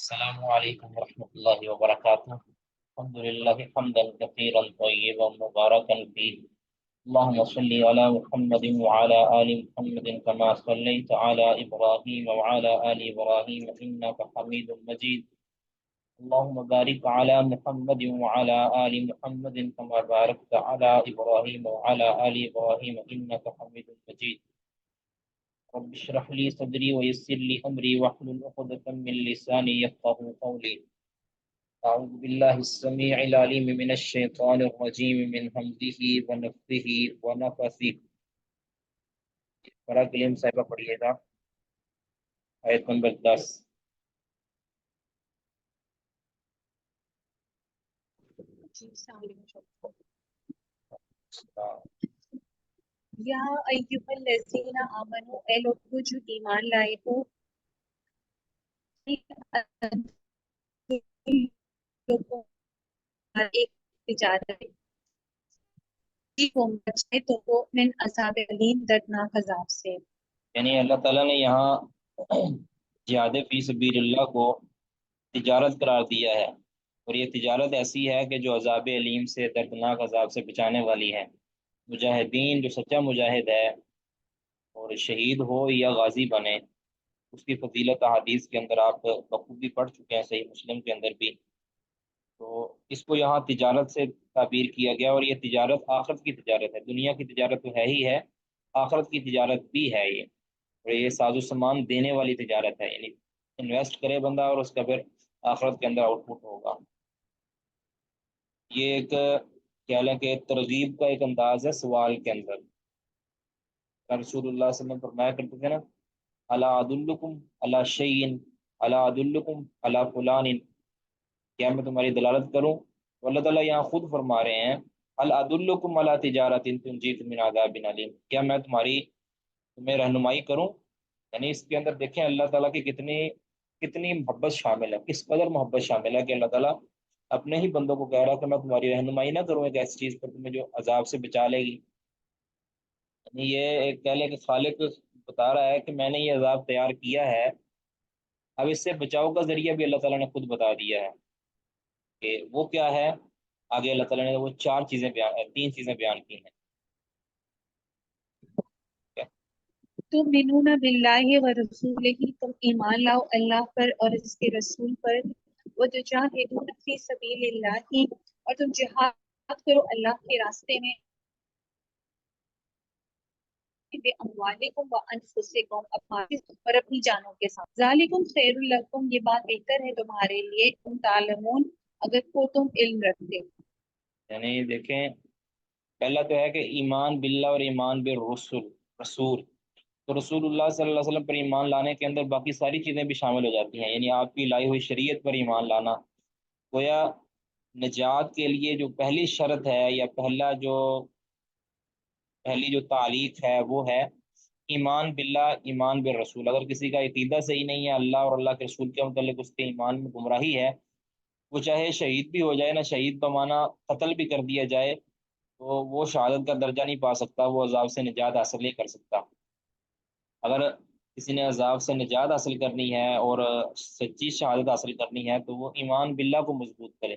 السلام علیکم ورحمۃ اللہ وبرکاتہ۔ الحمد للہ حمدا کثیرا طیبا مبارکا فیہ، اللهم صل علی محمد وعلى آل محمد كما صليت على إبراهيم وعلى آل إبراهيم إنك حميد مجيد، اللهم بارك على محمد وعلى آل محمد كما باركت على إبراهيم وعلى آل إبراهيم إنك حميد مجيد، رب اشرح لي صدري ويسر لي أمري واحلل عقدة من لساني يفقهوا قولي، أعوذ بالله السميع العليم من الشيطان الرجيم من همزه ونفثه ونفثه۔ برا کلیم صاحبہ پڑھیے گا آیت نمبر 10۔ یا ایھا الذین آمنوا، اے لوگو جو ایمان لائے ہو، ایک تجارت بچے تو وہ من عذاب علیم، دردناک عذاب سے۔ یعنی اللہ تعالیٰ نے یہاں جہاد فی سبیل اللہ کو تجارت قرار دیا ہے، اور یہ تجارت ایسی ہے کہ جو عذاب علیم سے، دردناک عذاب سے بچانے والی ہے۔ مجاہدین، جو سچا مجاہد ہے اور شہید ہو یا غازی بنے، اس کی فضیلت احادیث کے اندر آپ بخوبی پڑھ چکے ہیں، صحیح مسلم کے اندر بھی۔ تو اس کو یہاں تجارت سے تعبیر کیا گیا، اور یہ تجارت آخرت کی تجارت ہے۔ دنیا کی تجارت تو ہے ہی ہے، آخرت کی تجارت بھی ہے یہ، اور یہ ساز و سامان دینے والی تجارت ہے، یعنی انویسٹ کرے بندہ اور اس کا پھر آخرت کے اندر آؤٹ پٹ ہوگا۔ یہ ایک کیا لیں کہ ترغیب کا ایک انداز ہے سوال کے اندر۔ رسول اللہ صلی اللہ علیہ وسلم فرمایا کرتے تھے نا، الا ادلکم علی شیء، الا ادلکم علی فلان، کیا میں تمہاری دلالت کروں؟ تو اللہ تعالیٰ یہاں خود فرما رہے ہیں، هل ادلکم علی تجارت تنجیکم من عذاب علیم، کیا میں تمہیں رہنمائی کروں؟ یعنی اس کے اندر دیکھیں اللہ تعالیٰ کی کتنی محبت شامل ہے، کس قدر محبت شامل ہے کہ اللہ تعالیٰ اپنے ہی بندوں کو کہہ رہا ہے کہ میں تمہاری رہنمائی نہ کروں ایک ایسی چیز پر تمہیں جو عذاب سے بچا لے گی۔ یعنی یہ ایک کہہ لے کہ خالق بتا رہا ہے کہ میں نے یہ عذاب تیار کیا ہے، اب اس سے بچاؤ کا ذریعہ بھی اللہ تعالیٰ نے خود بتا دیا ہے کہ وہ کیا ہے۔ آگے اللہ تعالیٰ نے وہ تین چیزیں بیان کی ہیں۔ تؤمنون باللہ ورسولہ، تم ایمان لاؤ اللہ پر اور اس کے رسول پر، وتجاہدون فی سبیل اللہ، اور تم جہاد کرو اللہ کے راستے میں، بِأَمْوَالِكُمْ وَأَنفُسِكُمْ، اور اپنی جانوں کے ساتھ۔ ذَلِكُمْ خَيْرٌ لَكُمْ، یہ بات بہتر ہے تمہارے لیے، تم تعلمون، اگر کو تم علم رکھتے ہو۔ یعنی دیکھیں، پہلا تو ہے کہ ایمان باللہ اور ایمان رسول، تو رسول اللہ صلی اللہ علیہ وسلم پر ایمان لانے کے اندر باقی ساری چیزیں بھی شامل ہو جاتی ہیں، یعنی آپ کی لائی ہوئی شریعت پر ایمان لانا گویا نجات کے لیے جو پہلی شرط ہے، یا پہلی جو تعلیق ہے وہ ہے ایمان باللہ، ایمان بالرسول۔ اگر کسی کا عقیدہ صحیح نہیں ہے اللہ اور اللہ کے رسول کے متعلق، اس کے ایمان میں گمراہی ہے، وہ چاہے شہید بھی ہو جائے نا، شہید بمانا قتل بھی کر دیا جائے، تو وہ شہادت کا درجہ نہیں پا سکتا، وہ عذاب سے نجات حاصل نہیں کر سکتا۔ اگر کسی نے عذاب سے نجات حاصل کرنی ہے اور سچی شہادت حاصل کرنی ہے تو وہ ایمان باللہ کو مضبوط کرے۔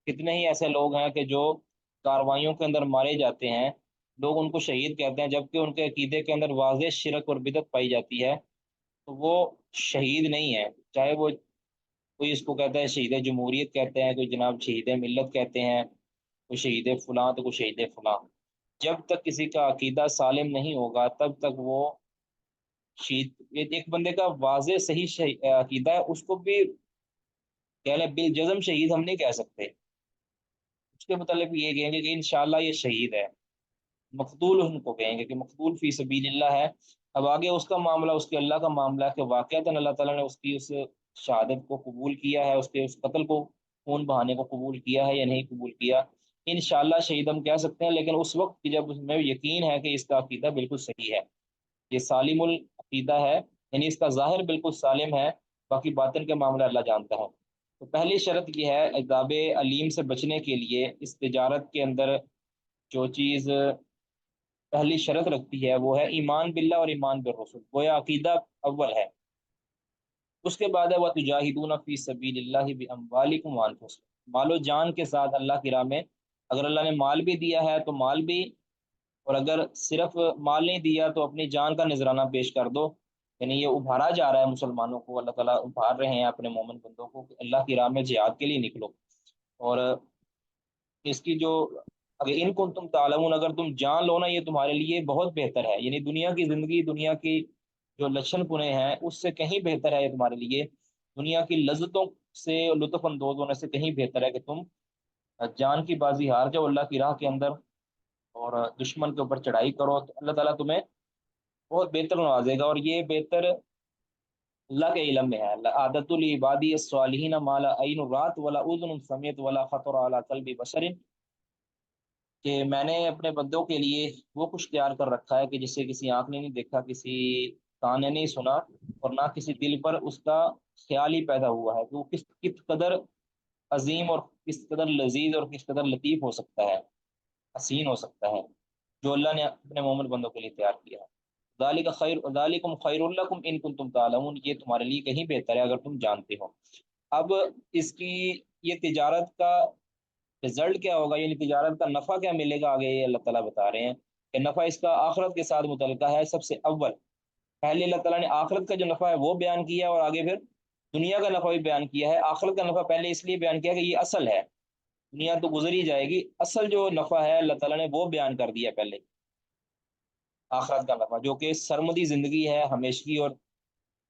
کتنے ہی ایسے لوگ ہیں کہ جو کاروائیوں کے اندر مارے جاتے ہیں، لوگ ان کو شہید کہتے ہیں، جبکہ ان کے عقیدے کے اندر واضح شرک اور بدعت پائی جاتی ہے، تو وہ شہید نہیں ہے۔ چاہے وہ کوئی اس کو کہتا ہے شہید جمہوریت کہتے ہیں، کوئی جناب شہید ملت کہتے ہیں، کوئی شہید فلاں تو کوئی شہید فلاں، جب تک کسی کا عقیدہ سالم نہیں ہوگا تب تک وہ شہید۔ ایک بندے کا واضح صحیح عقیدہ ہے، اس کو بھی کہہ لیں بالجزم شہید ہم نہیں کہہ سکتے، اس کے متعلق یہ کہیں گے کہ انشاءاللہ یہ شہید ہے۔ مقتول ان کو کہیں گے کہ مقتول فی سبیل اللہ ہے۔ اب آگے اس کا معاملہ، اس کے اللہ کا معاملہ ہے کہ واقعتاً اللہ تعالیٰ نے اس کی اس شہادت کو قبول کیا ہے، اس کے اس قتل کو، خون بہانے کو قبول کیا ہے یا نہیں قبول کیا۔ انشاءاللہ شہید ہم کہہ سکتے ہیں، لیکن اس وقت جب اس میں یقین ہے کہ اس کا عقیدہ بالکل صحیح ہے، یہ سالم العقیدہ ہے، یعنی اس کا ظاہر بالکل سالم ہے، باقی باطن کے معاملہ اللہ جانتا ہے۔ تو پہلی شرط یہ ہے عذاب علیم سے بچنے کے لیے، اس تجارت کے اندر جو چیز پہلی شرط رکھتی ہے وہ ہے ایمان باللہ اور ایمان بالرسول، گویا عقیدہ اول ہے۔ اس کے بعد ہے وَتُجَاهِدُونَ فِي سَبِيلِ اللَّهِ بِأَمْوَالِكُمْ وَأَنفُسِكُمْ، مال و جان کے ساتھ اللہ کی راہ میں، اگر اللہ نے مال بھی دیا ہے تو مال بھی، اور اگر صرف مال نہیں دیا تو اپنی جان کا نذرانہ پیش کر دو۔ یعنی یہ ابھارا جا رہا ہے مسلمانوں کو، اللہ تعالیٰ ابھار رہے ہیں اپنے مومن بندوں کو کہ اللہ کی راہ میں جہاد کے لیے نکلو۔ اور اس کی جو، اگر ان کو تم تعلمون، اگر تم جان لو نا، یہ تمہارے لیے بہت بہتر ہے، یعنی دنیا کی زندگی، دنیا کی جو لچھن پنے ہیں اس سے کہیں بہتر ہے یہ تمہارے لیے، دنیا کی لذتوں سے لطف اندوز ہونے سے کہیں بہتر ہے کہ تم جان کی بازی ہار جاؤ اللہ کی راہ کے اندر اور دشمن کے اوپر چڑھائی کرو، تو اللہ تعالیٰ تمہیں بہت بہتر نوازے گا، اور یہ بہتر اللہ کے علم میں ہے۔ عادت العبادی الصالحین مالا عین رات ولا اذن سمیت ولا خطر علی قلب بشر، کہ میں نے اپنے بندوں کے لیے وہ کچھ تیار کر رکھا ہے کہ جسے کسی آنکھ نے نہیں دیکھا، کسی کان نے نہیں سنا، اور نہ کسی دل پر اس کا خیال ہی پیدا ہوا ہے کہ وہ کس قدر عظیم اور کس قدر لذیذ اور کس قدر لطیف ہو سکتا ہے، حسین ہو سکتا ہے، جو اللہ نے اپنے مومن بندوں کے لیے تیار کیا ہے۔ ذالک خیر ذالکم خیر لکم ان کنتم تعلمون، یہ تمہارے لیے کہیں بہتر ہے اگر تم جانتے ہو۔ اب اس کی یہ تجارت کا رزلٹ کیا ہوگا، یعنی تجارت کا نفع کیا ملے گا، آگے یہ اللہ تعالیٰ بتا رہے ہیں کہ نفع اس کا آخرت کے ساتھ متعلقہ ہے۔ سب سے اول پہلے اللہ تعالیٰ نے آخرت کا جو نفع ہے وہ بیان کیا، اور آگے پھر دنیا کا نفع بھی بیان کیا ہے۔ آخرت کا نفع پہلے اس لیے بیان کیا کہ یہ اصل ہے، دنیا تو گزر ہی جائے گی، اصل جو نفع ہے اللہ تعالیٰ نے وہ بیان کر دیا پہلے، آخرت کا نفع جو کہ سرمدی زندگی ہے، ہمیشگی اور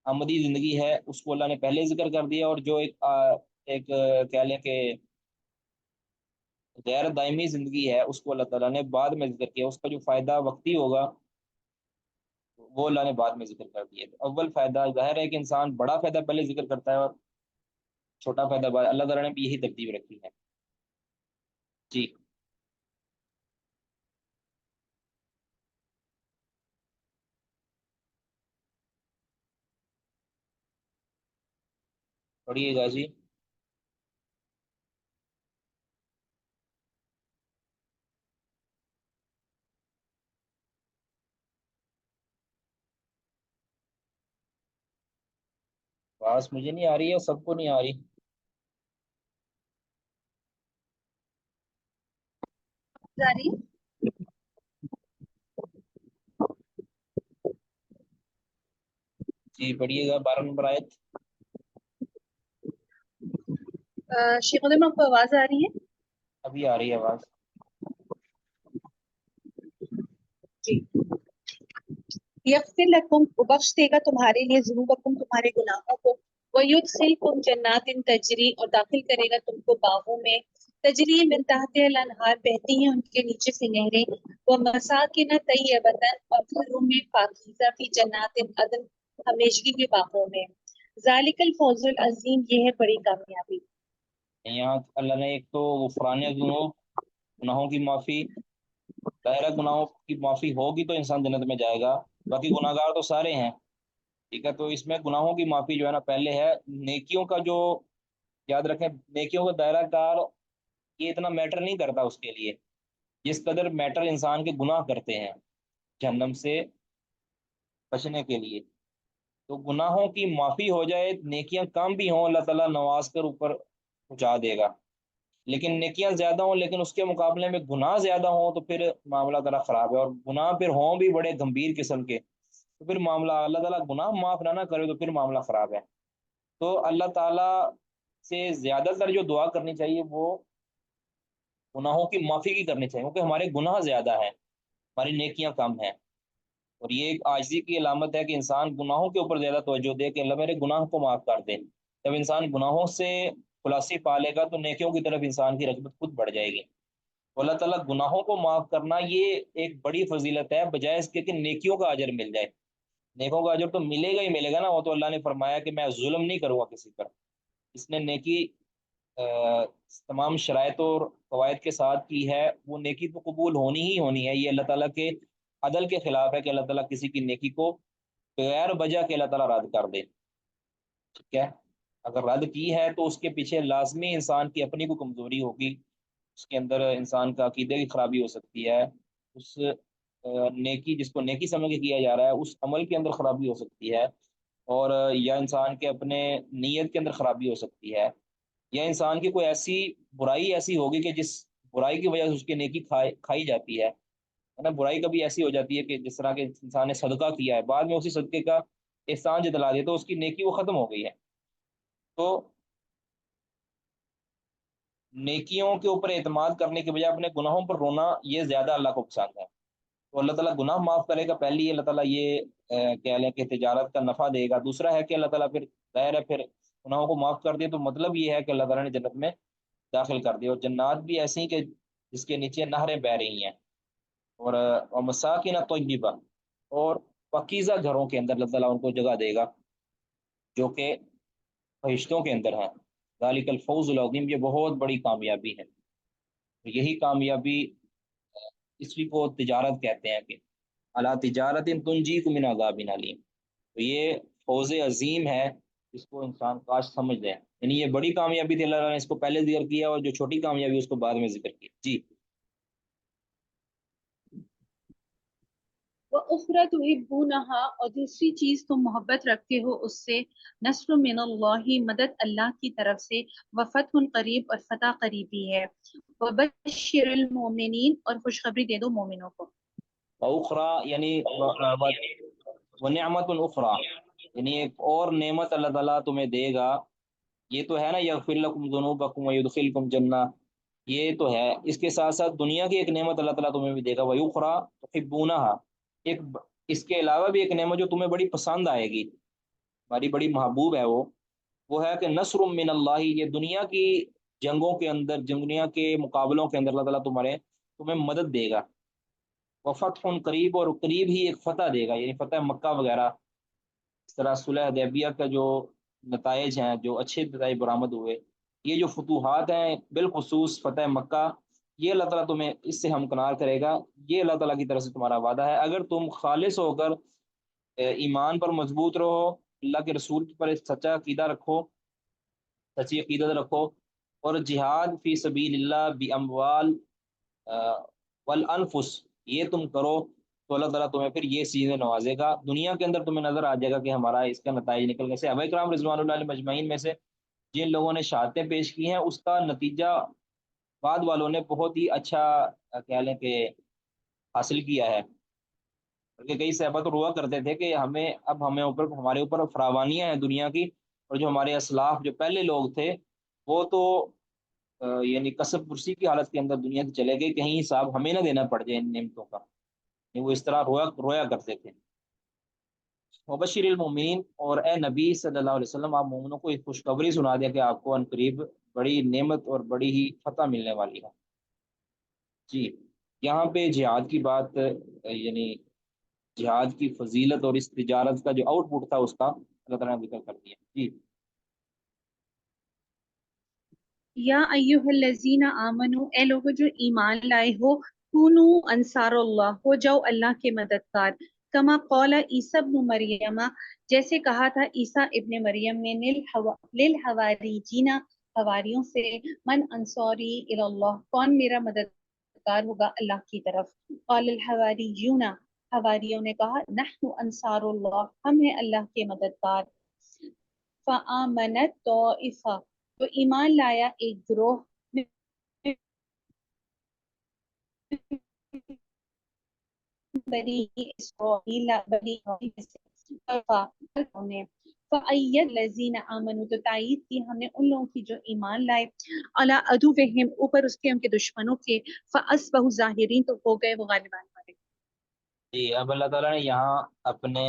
آمدی زندگی ہے، اس کو اللہ نے پہلے ذکر کر دیا، اور جو ایک کہہ لیں کہ غیر دائمی زندگی ہے اس کو اللہ تعالیٰ نے بعد میں ذکر کیا، اس کا جو فائدہ وقتی ہوگا وہ اللہ نے بعد میں ذکر کر دیا۔ تو اول فائدہ ظاہر ہے کہ انسان بڑا فائدہ پہلے ذکر کرتا ہے اور چھوٹا فائدہ بعد، اللہ تعالیٰ نے بھی یہی ترتیب رکھی ہے۔ جی پڑھیے گا جی۔ بات مجھے نہیں آ رہی ہے، سب کو نہیں آ رہی۔ جاری جی پڑھیے گا 12 نمبر آیت۔ شیخ علم آپ کو آواز آ رہی ہے؟ ابھی آ رہی ہے آواز۔ جی، یغفر لکم، وہ بخش دے گا تمہارے لیے، ذنوبکم، تمہارے گناہوں کو، ویدخلکم جنات تجری، اور داخل کرے گا تم کو باغوں میں، تجری من تحتها الانہار، بہتی ہیں ان کے نیچے سے نہریں، ومساکن طیبۃ، اور گھروں میں پاکیزہ، فی جنات عدن، ہمیشگی کے باغوں میں، ذالک الفوز العظیم، یہ ہے بڑی کامیابی۔ یہاں اللہ نے ایک تو غفران ذنوب، گناہوں کی معافی، ظاہرہ گناہوں کی معافی ہوگی تو انسان جنت میں جائے گا، باقی گناہ گار تو سارے ہیں، ٹھیک ہے، تو اس میں گناہوں کی معافی جو ہے نا پہلے ہے، نیکیوں کا جو، یاد رکھیں نیکیوں کا دائرہ کار یہ اتنا میٹر نہیں کرتا اس کے لیے، جس قدر میٹر انسان کے گناہ کرتے ہیں جہنم سے بچنے کے لیے۔ تو گناہوں کی معافی ہو جائے، نیکیاں کم بھی ہوں، اللہ تعالیٰ نواز کر اوپر پہنچا دے گا، لیکن نیکیاں زیادہ ہوں لیکن اس کے مقابلے میں گناہ زیادہ ہوں تو پھر معاملہ ذرا خراب ہے، اور گناہ پھر ہوں بھی بڑے گمبھیر قسم کے تو پھر معاملہ، اللہ تعالیٰ گناہ معاف نہ کرے تو پھر معاملہ خراب ہے۔ تو اللہ تعالیٰ سے زیادہ تر جو دعا کرنی چاہیے وہ گناہوں کی معافی کی کرنی چاہیے، کیونکہ ہمارے گناہ زیادہ ہیں، ہماری نیکیاں کم ہیں، اور یہ ایک عاجزی کی علامت ہے کہ انسان گناہوں کے اوپر زیادہ توجہ دے کہ اللہ میرے گناہ کو معاف کر دے۔ جب انسان گناہوں سے خلاصی پا لے گا تو نیکیوں کی طرف انسان کی رغبت خود بڑھ جائے گی۔ تو اللہ تعالیٰ گناہوں کو معاف کرنا یہ ایک بڑی فضیلت ہے، بجائے اس کے کہ نیکیوں کا اجر مل جائے۔ نیکوں کا اجر تو ملے گا ہی ملے گا نا، وہ تو اللہ نے فرمایا کہ میں ظلم نہیں کروں گا کسی پر، اس نے نیکی تمام شرائط اور قواعد کے ساتھ کی ہے، وہ نیکی تو قبول ہونی ہی ہونی ہے۔ یہ اللہ تعالیٰ کے عدل کے خلاف ہے کہ اللہ تعالیٰ کسی کی نیکی کو بغیر وجہ کے اللہ تعالیٰ رد کر دے، ٹھیک ہے، اگر رد کی ہے تو اس کے پیچھے لازمی انسان کی اپنی کو کمزوری ہوگی، اس کے اندر انسان کا عقیدے کی خرابی ہو سکتی ہے، اس نیکی جس کو نیکی سمجھ کے کیا جا رہا ہے اس عمل کے اندر خرابی ہو سکتی ہے، اور یا انسان کے اپنے نیت کے اندر خرابی ہو سکتی ہے، یا انسان کی کوئی ایسی برائی ایسی ہوگی کہ جس برائی کی وجہ سے اس کی نیکی کھائی جاتی ہے نا۔ برائی کبھی ایسی ہو جاتی ہے کہ جس طرح کے انسان نے صدقہ کیا ہے، بعد میں اسی صدقے کا احسان جتلا دیا تو اس کی نیکی وہ ختم ہو گئی ہے۔ تو نیکیوں کے اوپر اعتماد کرنے کے بجائے اپنے گناہوں پر رونا، یہ زیادہ اللہ کو پسند ہے۔ تو اللہ تعالیٰ گناہ معاف کرے گا، پہلی اللہ تعالیٰ یہ کہہ لیں کہ تجارت کا نفع دے گا، دوسرا ہے کہ اللہ تعالیٰ پھر ظاہر ہے پھر گناہوں کو معاف کر دے تو مطلب یہ ہے کہ اللہ تعالیٰ نے جنت میں داخل کر دیا، اور جنات بھی ایسی ہیں کہ جس کے نیچے نہریں بہ رہی ہیں، اور مساکن طیبہ، اور پاکیزہ گھروں کے اندر اللہ تعالیٰ ان کو جگہ دے گا جو کہ فرشتوں کے اندر ہیں۔ ذالک الفوز العظیم، یہ بہت بڑی کامیابی ہے۔ تو یہی کامیابی، اسی کو تجارت کہتے ہیں کہ اللہ تجارت تنجیکم من عذاب علیم۔ تو یہ فوز عظیم ہے، اس کو انسان کاش سمجھ لے، یعنی یہ بڑی کامیابی تھی، اللہ تعالیٰ نے اس کو پہلے ذکر کیا اور جو چھوٹی کامیابی اس کو بعد میں ذکر کیا۔ جی وَأُخْرَى تُحِبُّونَهَا، اور دوسری چیز تم محبت رکھتے ہو اس سے، نصر من اللہ، مدد اللہ کی طرف سے، وفتح قریب، اور فتح قریبی ہے، وبشر المومنین، اور خوشخبری دے دو مومنوں کو۔ اخرا یعنی ونعمت اخرا، یعنی ایک اور نعمت اللہ تعالیٰ تمہیں دے گا۔ یہ تو ہے نا، یغفر لکم ذنوبکم ویدخلکم جنہ، یہ تو ہے، اس کے ساتھ ساتھ دنیا کی ایک نعمت اللہ تعالیٰ تمہیں بھی دے گا، ویخرا تحبونہا، اس کے علاوہ بھی ایک نعمت جو تمہیں بڑی پسند آئے گی، ہماری بڑی محبوب ہے، وہ ہے کہ نصر من اللہ، یہ دنیا کی جنگوں کے اندر، دنیا کے مقابلوں کے اندر اللہ تعالیٰ تمہیں مدد دے گا، وفتح قریب، اور قریب ہی ایک فتح دے گا، یعنی فتح مکہ وغیرہ، اس طرح صلح حدیبیہ کا جو نتائج ہیں، جو اچھے نتائج برآمد ہوئے، یہ جو فتوحات ہیں بالخصوص فتح مکہ، یہ اللہ تعالیٰ تمہیں اس سے ہمکنار کرے گا، یہ اللہ تعالیٰ کی طرف سے تمہارا وعدہ ہے، اگر تم خالص ہو کر ایمان پر مضبوط رہو، اللہ کے رسول پر ایک سچا عقیدہ رکھو، سچی عقیدت رکھو، اور جہاد فی سبیل اللہ باموال والانفس، یہ تم کرو، تو اللہ تعالیٰ تمہیں پھر یہ چیزیں نوازے گا، دنیا کے اندر تمہیں نظر آ جائے گا کہ ہمارا اس کا نتائج نکل گئے۔ صحابہ کرام رضوان اللہ علیہ مجمعین میں سے جن لوگوں نے شہادتیں پیش کی ہیں، اس کا نتیجہ بعد والوں نے بہت ہی اچھا کہہ لیں کہ حاصل کیا ہے، بلکہ کئی صحابہ تو ہوا کرتے تھے کہ ہمارے اوپر فراوانیاں ہیں دنیا کی، اور جو ہمارے اسلاف جو پہلے لوگ تھے وہ تو یعنی کسب پرسی کی حالت کے اندر دنیا سے چلے گئے، کہیں حساب ہمیں نہ دینا پڑ جائے ان نعمتوں کا، وہ اس طرح رویا کرتے تھے۔ مبشر المومنین، اور اے نبی صلی اللہ علیہ وسلم، آپ مومنوں کو ایک خوشخبری سنا دیا کہ آپ کو عنقریب بڑی نعمت اور بڑی ہی فتح ملنے والی ہے۔ جی یہاں پہ جہاد کی بات، یعنی جہاد کی فضیلت اور اس تجارت کا جو آؤٹ پٹ تھا اس کا اللہ تعالیٰ نے ذکر کر دیا۔ جی یا ایہا الذین آمنو، اے لوگو جو ایمان لائے ہو، کونو انصار اللہ، ہو جاؤ اللہ کے مددگار، کما قول عیسیٰ ابن مریم، جیسے کہا تھا عیسیٰ ابن مریم نے، للحواریجین، حواریوں سے، من انصاری اللہ، کون میرا مددگار ہوگا اللہ کی طرف، قال الحواریون، حواریوں نے کہا، نحن انصار اللہ، ہم ہیں اللہ کے مددگار، فآمنت طائفہ، تو ایمان لایا ایک گروہ، بنی اسرائیل، بنی اسرائیل نے، فأید الذین آمنوا، تو تائید کی ہم نے ان لوگوں کی جو ایمان لائے، علی عدوہم، اوپر اس کے ان کے دشمنوں کے، فاصبحوا ظاہرین، تو ہو گئے وہ غالبان والے۔ جی اب اللہ تعالیٰ نے یہاں اپنے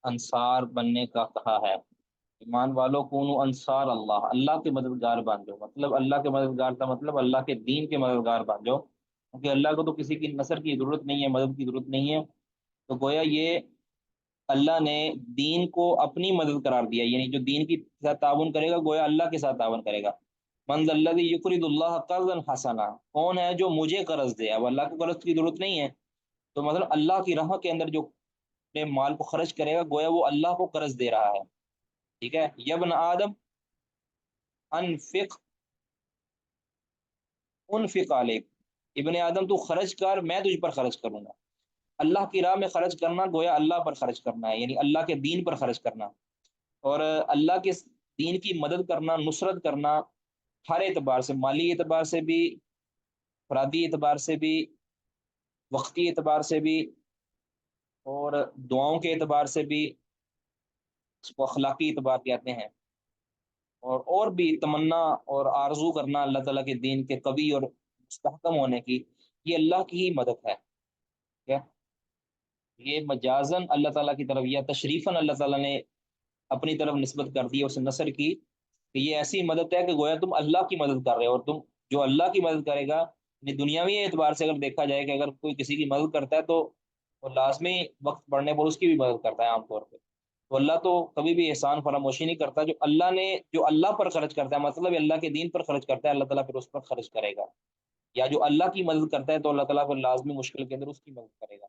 انصار بننے کا کہا ہے، ایمان والوں کونوا انصار اللہ، اللہ کے مددگار بن جاؤ، مطلب اللہ کے مددگار کا مطلب اللہ کے دین کے مددگار بن جاؤ، کیونکہ اللہ کو تو کسی کی نصر کی ضرورت نہیں ہے، مدد کی ضرورت نہیں ہے، تو گویا یہ اللہ نے دین کو اپنی مدد قرار دیا، یعنی جو دین کی ساتھ تعاون کرے گا گویا اللہ کے ساتھ تعاون کرے گا۔ من ذا الذی یقرض اللہ قرضا حسنا، کون ہے جو مجھے قرض دے، اب اللہ کو قرض کی ضرورت نہیں ہے، تو مطلب اللہ کی راہ کے اندر جو اپنے مال کو خرچ کرے گا گویا وہ اللہ کو قرض دے رہا ہے، ٹھیک ہے۔ یبن آدم انفق انفق علیک، ابن آدم تو خرچ کر، میں تجھ پر خرچ کروں گا، اللہ کی راہ میں خرچ کرنا گویا اللہ پر خرچ کرنا ہے، یعنی اللہ کے دین پر خرچ کرنا۔ اور اللہ کے دین کی مدد کرنا، نصرت کرنا، ہر اعتبار سے، مالی اعتبار سے بھی، افرادی اعتبار سے بھی، وقتی اعتبار سے بھی، اور دعاؤں کے اعتبار سے بھی، اس کو اخلاقی اعتبار کہتے ہیں، اور بھی تمنا اور آرزو کرنا اللہ تعالیٰ کے دین کے قوی اور مستحکم ہونے کی، یہ اللہ کی ہی مدد ہے. کیا یہ مجازن اللہ تعالیٰ کی طرف یا تشریفاً اللہ تعالیٰ نے اپنی طرف نسبت کر دی، اس نصر کی، کہ یہ ایسی مدد ہے کہ گویا تم اللہ کی مدد کر رہے ہو، اور تم جو اللہ کی مدد کرے گا، یعنی دنیاوی اعتبار سے اگر دیکھا جائے کہ اگر کوئی کسی کی مدد کرتا ہے تو وہ لازمی وقت پڑنے پر اس کی بھی مدد کرتا ہے عام طور پہ. تو اللہ تو کبھی بھی احسان فراموشی نہیں کرتا. جو اللہ پر خرچ کرتا ہے، مطلب اللہ کے دین پر خرچ کرتا ہے، اللہ تعالیٰ پھر اس پر خرچ کرے گا. یا جو اللہ کی مدد کرتا ہے تو اللہ تعالیٰ پھر لازمی مشکل کے اندر اس کی مدد کرے گا.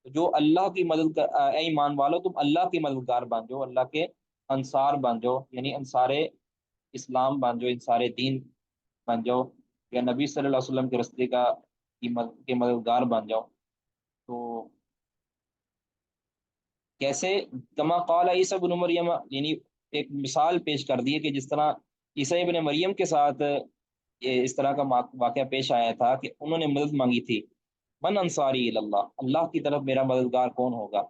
تو جو اللہ کی مدد اے ایمان والو، تم اللہ کی مددگار بن جاؤ، اللہ کے انصار بن جاؤ، یعنی انصار اسلام بن جاؤ، انصار دین بن جاؤ، یا نبی صلی اللہ علیہ وسلم کے رستے کے مددگار بن جاؤ. تو کیسے؟ کما قال عیسیٰ بن مریم، یعنی ایک مثال پیش کر دی ہے کہ جس طرح عیسیٰ ابن مریم کے ساتھ یہ اس طرح کا واقعہ پیش آیا تھا کہ انہوں نے مدد مانگی تھی. من انصاری اللہ، اللہ کی طرف میرا مددگار کون ہوگا،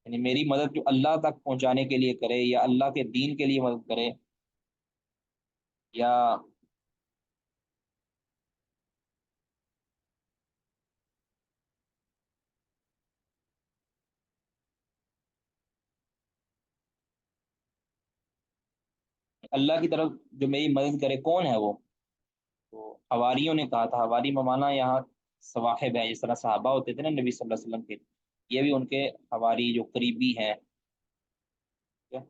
یعنی میری مدد جو اللہ تک پہنچانے کے لیے کرے، یا اللہ کے دین کے لیے مدد کرے، یا اللہ کی طرف جو میری مدد کرے کون ہے وہ. تو حواریوں نے کہا تھا، حواری ممانا یہاں صواحب ہے، جس طرح صحابہ ہوتے تھے نا نبی صلی اللہ علیہ وسلم کے، یہ بھی ان کے حواری جو قریبی ہیں، ٹھیک ہے،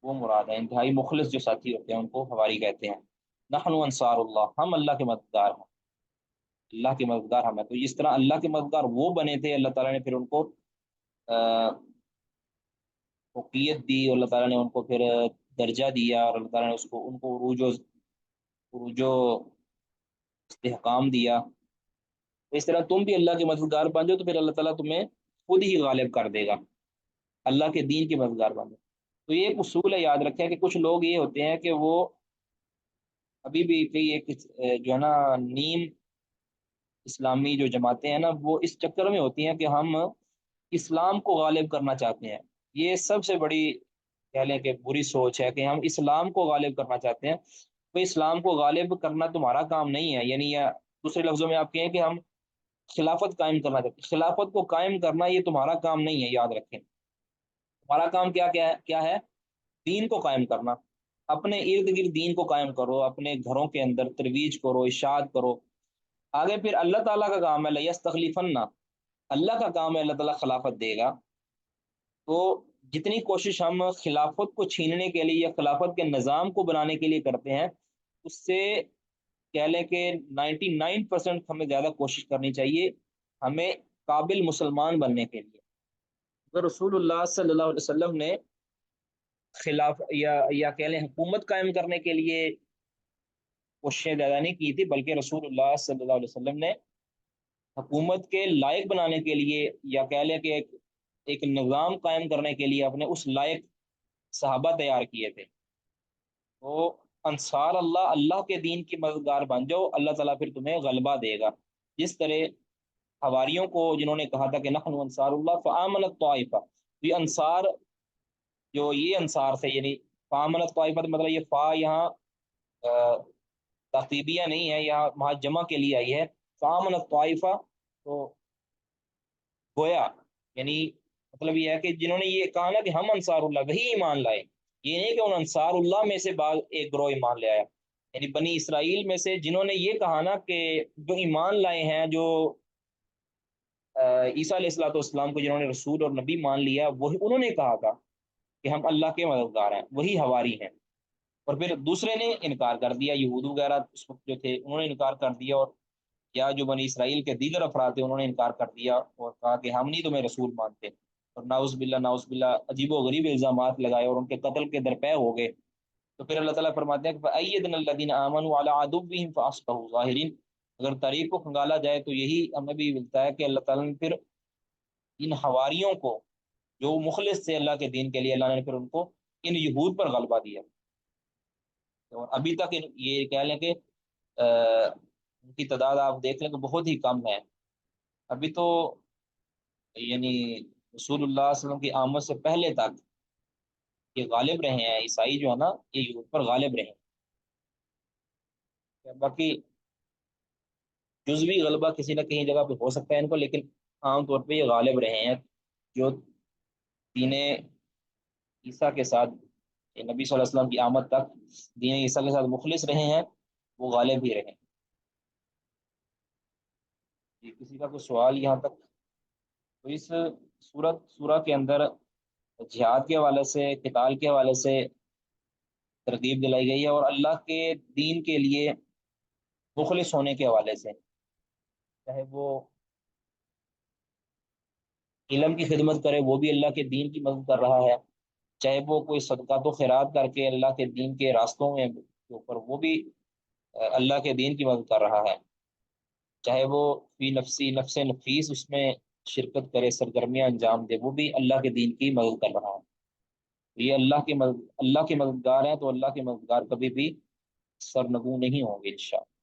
وہ مراد ہے. انتہائی مخلص جو ساتھی ہوتے ہیں ان کو حواری کہتے ہیں. نحن انصار اللہ، ہم اللہ کے مددگار ہیں، اللہ کے مددگار ہم ہیں. تو اس طرح اللہ کے مددگار وہ بنے تھے، اللہ تعالیٰ نے پھر ان کو فوقیت دی، اور اللہ تعالیٰ نے ان کو پھر درجہ دیا، اور اللہ تعالیٰ نے ان کو عروج و استحکام دیا. اس طرح تم بھی اللہ کے مددگار بن جاؤ تو پھر اللہ تعالیٰ تمہیں خود ہی غالب کر دے گا، اللہ کے دین کے مددگار بن جاؤ. تو یہ ایک اصول ہے، یاد رکھیں کہ کچھ لوگ یہ ہوتے ہیں کہ وہ ابھی بھی کئی ایک جو ہے نا نیم اسلامی جو جماعتیں ہیں نا، وہ اس چکر میں ہوتی ہیں کہ ہم اسلام کو غالب کرنا چاہتے ہیں. یہ سب سے بڑی کہہ لیں کہ بری سوچ ہے کہ ہم اسلام کو غالب کرنا چاہتے ہیں. تو اسلام کو غالب کرنا تمہارا کام نہیں ہے، یعنی یا دوسرے لفظوں میں آپ کہیں کہ ہم خلافت قائم کرنا چاہتے ہیں، خلافت کو قائم کرنا یہ تمہارا کام نہیں ہے. یاد رکھیں تمہارا کام کیا ہے؟ دین کو قائم کرنا. اپنے ارد گرد دین کو قائم کرو، اپنے گھروں کے اندر ترویج کرو، ارشاد کرو. آگے پھر اللہ تعالیٰ کا کام ہے لیستخلفن، اللہ کا کام ہے اللہ تعالیٰ خلافت دے گا. تو جتنی کوشش ہم خلافت کو چھیننے کے لیے یا خلافت کے نظام کو بنانے کے لیے کرتے ہیں، اس سے کہہ لیں کہ 99% ہمیں زیادہ کوشش کرنی چاہیے ہمیں قابل مسلمان بننے کے لیے. اگر رسول اللہ صلی اللہ علیہ وسلم نے خلاف یا کہہ لیں حکومت قائم کرنے کے لیے کوششیں زیادہ نہیں کی تھی، بلکہ رسول اللہ صلی اللہ علیہ وسلم نے حکومت کے لائق بنانے کے لیے، یا کہہ لیں کہ ایک نظام قائم کرنے کے لیے اپنے اس لائق صحابہ تیار کیے تھے. تو انصار اللہ، اللہ کے دین کی مددگار بن جاؤ، اللہ تعالیٰ پھر تمہیں غلبہ دے گا. جس طرح حواریوں کو جنہوں نے کہا تھا کہ نحن انصار اللہ فآمنت طائفہ، یہ انصار جو یہ انصار سے، یعنی فآمنت طائفہ مطلب یہ فا یہاں ترتیبیہ نہیں ہے، یہاں وہاں جمع کے لیے آئی ہے. فآمنت طائفہ تو گویا یعنی مطلب یہ ہے کہ جنہوں نے یہ کہا نا کہ ہم انصار اللہ، وہی ایمان لائے. یہ نہیں کہ ان انصار اللہ میں سے بعض ایک گروہ ایمان لے آیا، یعنی بنی اسرائیل میں سے جنہوں نے یہ کہا نا کہ جو ایمان لائے ہیں، جو عیسیٰ علیہ الصلوۃ والسلام کو جنہوں نے رسول اور نبی مان لیا، وہی انہوں نے کہا تھا کہ ہم اللہ کے مددگار ہیں، وہی حواری ہیں. اور پھر دوسرے نے انکار کر دیا، یہود وغیرہ اس وقت جو تھے انہوں نے انکار کر دیا، اور یا جو بنی اسرائیل کے دیگر افراد تھے انہوں نے انکار کر دیا اور کہا کہ ہم نہیں تمہیں رسول مانتے، اور ناؤز باللہ عجیب و غریب الزامات لگائے اور ان کے قتل کے درپے ہو گئے. تو پھر اللہ تعالیٰ فرماتے ہیں کہ فَأَيَّدْنَا الَّذِينَ آمَنُوا عَلَىٰ عَدُوِّهِمْ فَأَصْبَحُوا ظَاهِرِينَ. اگر تاریخ کو کھنگالا جائے تو یہی ہمیں بھی ملتا ہے کہ اللہ تعالیٰ نے پھر ان حواریوں کو جو مخلص تھے اللہ کے دین کے لیے، اللہ نے پھر ان کو ان یہود پر غلبہ دیا۔ اور ابھی تک یہ کہہ لیں کہ ان کی تعداد آپ دیکھ لیں تو بہت ہی کم ہے ابھی تو، یعنی رسول اللہ صلی اللہ علیہ وسلم کی آمد سے پہلے تک یہ غالب رہے ہیں، عیسائی جو ہے نا یہ یہود پر غالب رہے ہیں۔ باقی جزوی غلبہ کسی نہ کہیں جگہ پہ ہو سکتا ہے ان کو، لیکن عام طور پہ یہ غالب رہے ہیں جو دین عیسیٰ کے ساتھ، نبی صلی اللہ علیہ وسلم کی آمد تک دین عیسیٰ کے ساتھ مخلص رہے ہیں، وہ غالب ہی رہے ہیں۔ یہ کسی کا کوئی سوال یہاں تک؟ تو اس سورہ کے اندر جہاد کے حوالے سے، قتال کے حوالے سے ترغیب دلائی گئی ہے، اور اللہ کے دین کے لیے مخلص ہونے کے حوالے سے، چاہے وہ علم کی خدمت کرے وہ بھی اللہ کے دین کی مدد کر رہا ہے، چاہے وہ کوئی صدقات و خیرات کر کے اللہ کے دین کے راستوں میں کے اوپر وہ بھی اللہ کے دین کی مدد کر رہا ہے، چاہے وہ فی نفسی نفس نفیس اس میں شرکت کرے، سرگرمیاں انجام دے، وہ بھی اللہ کے دین کی مدد کر رہا ہے۔ یہ اللہ کے مددگار ہیں، تو اللہ کے مددگار کبھی بھی سرنگوں نہیں ہوں گے انشاءاللہ۔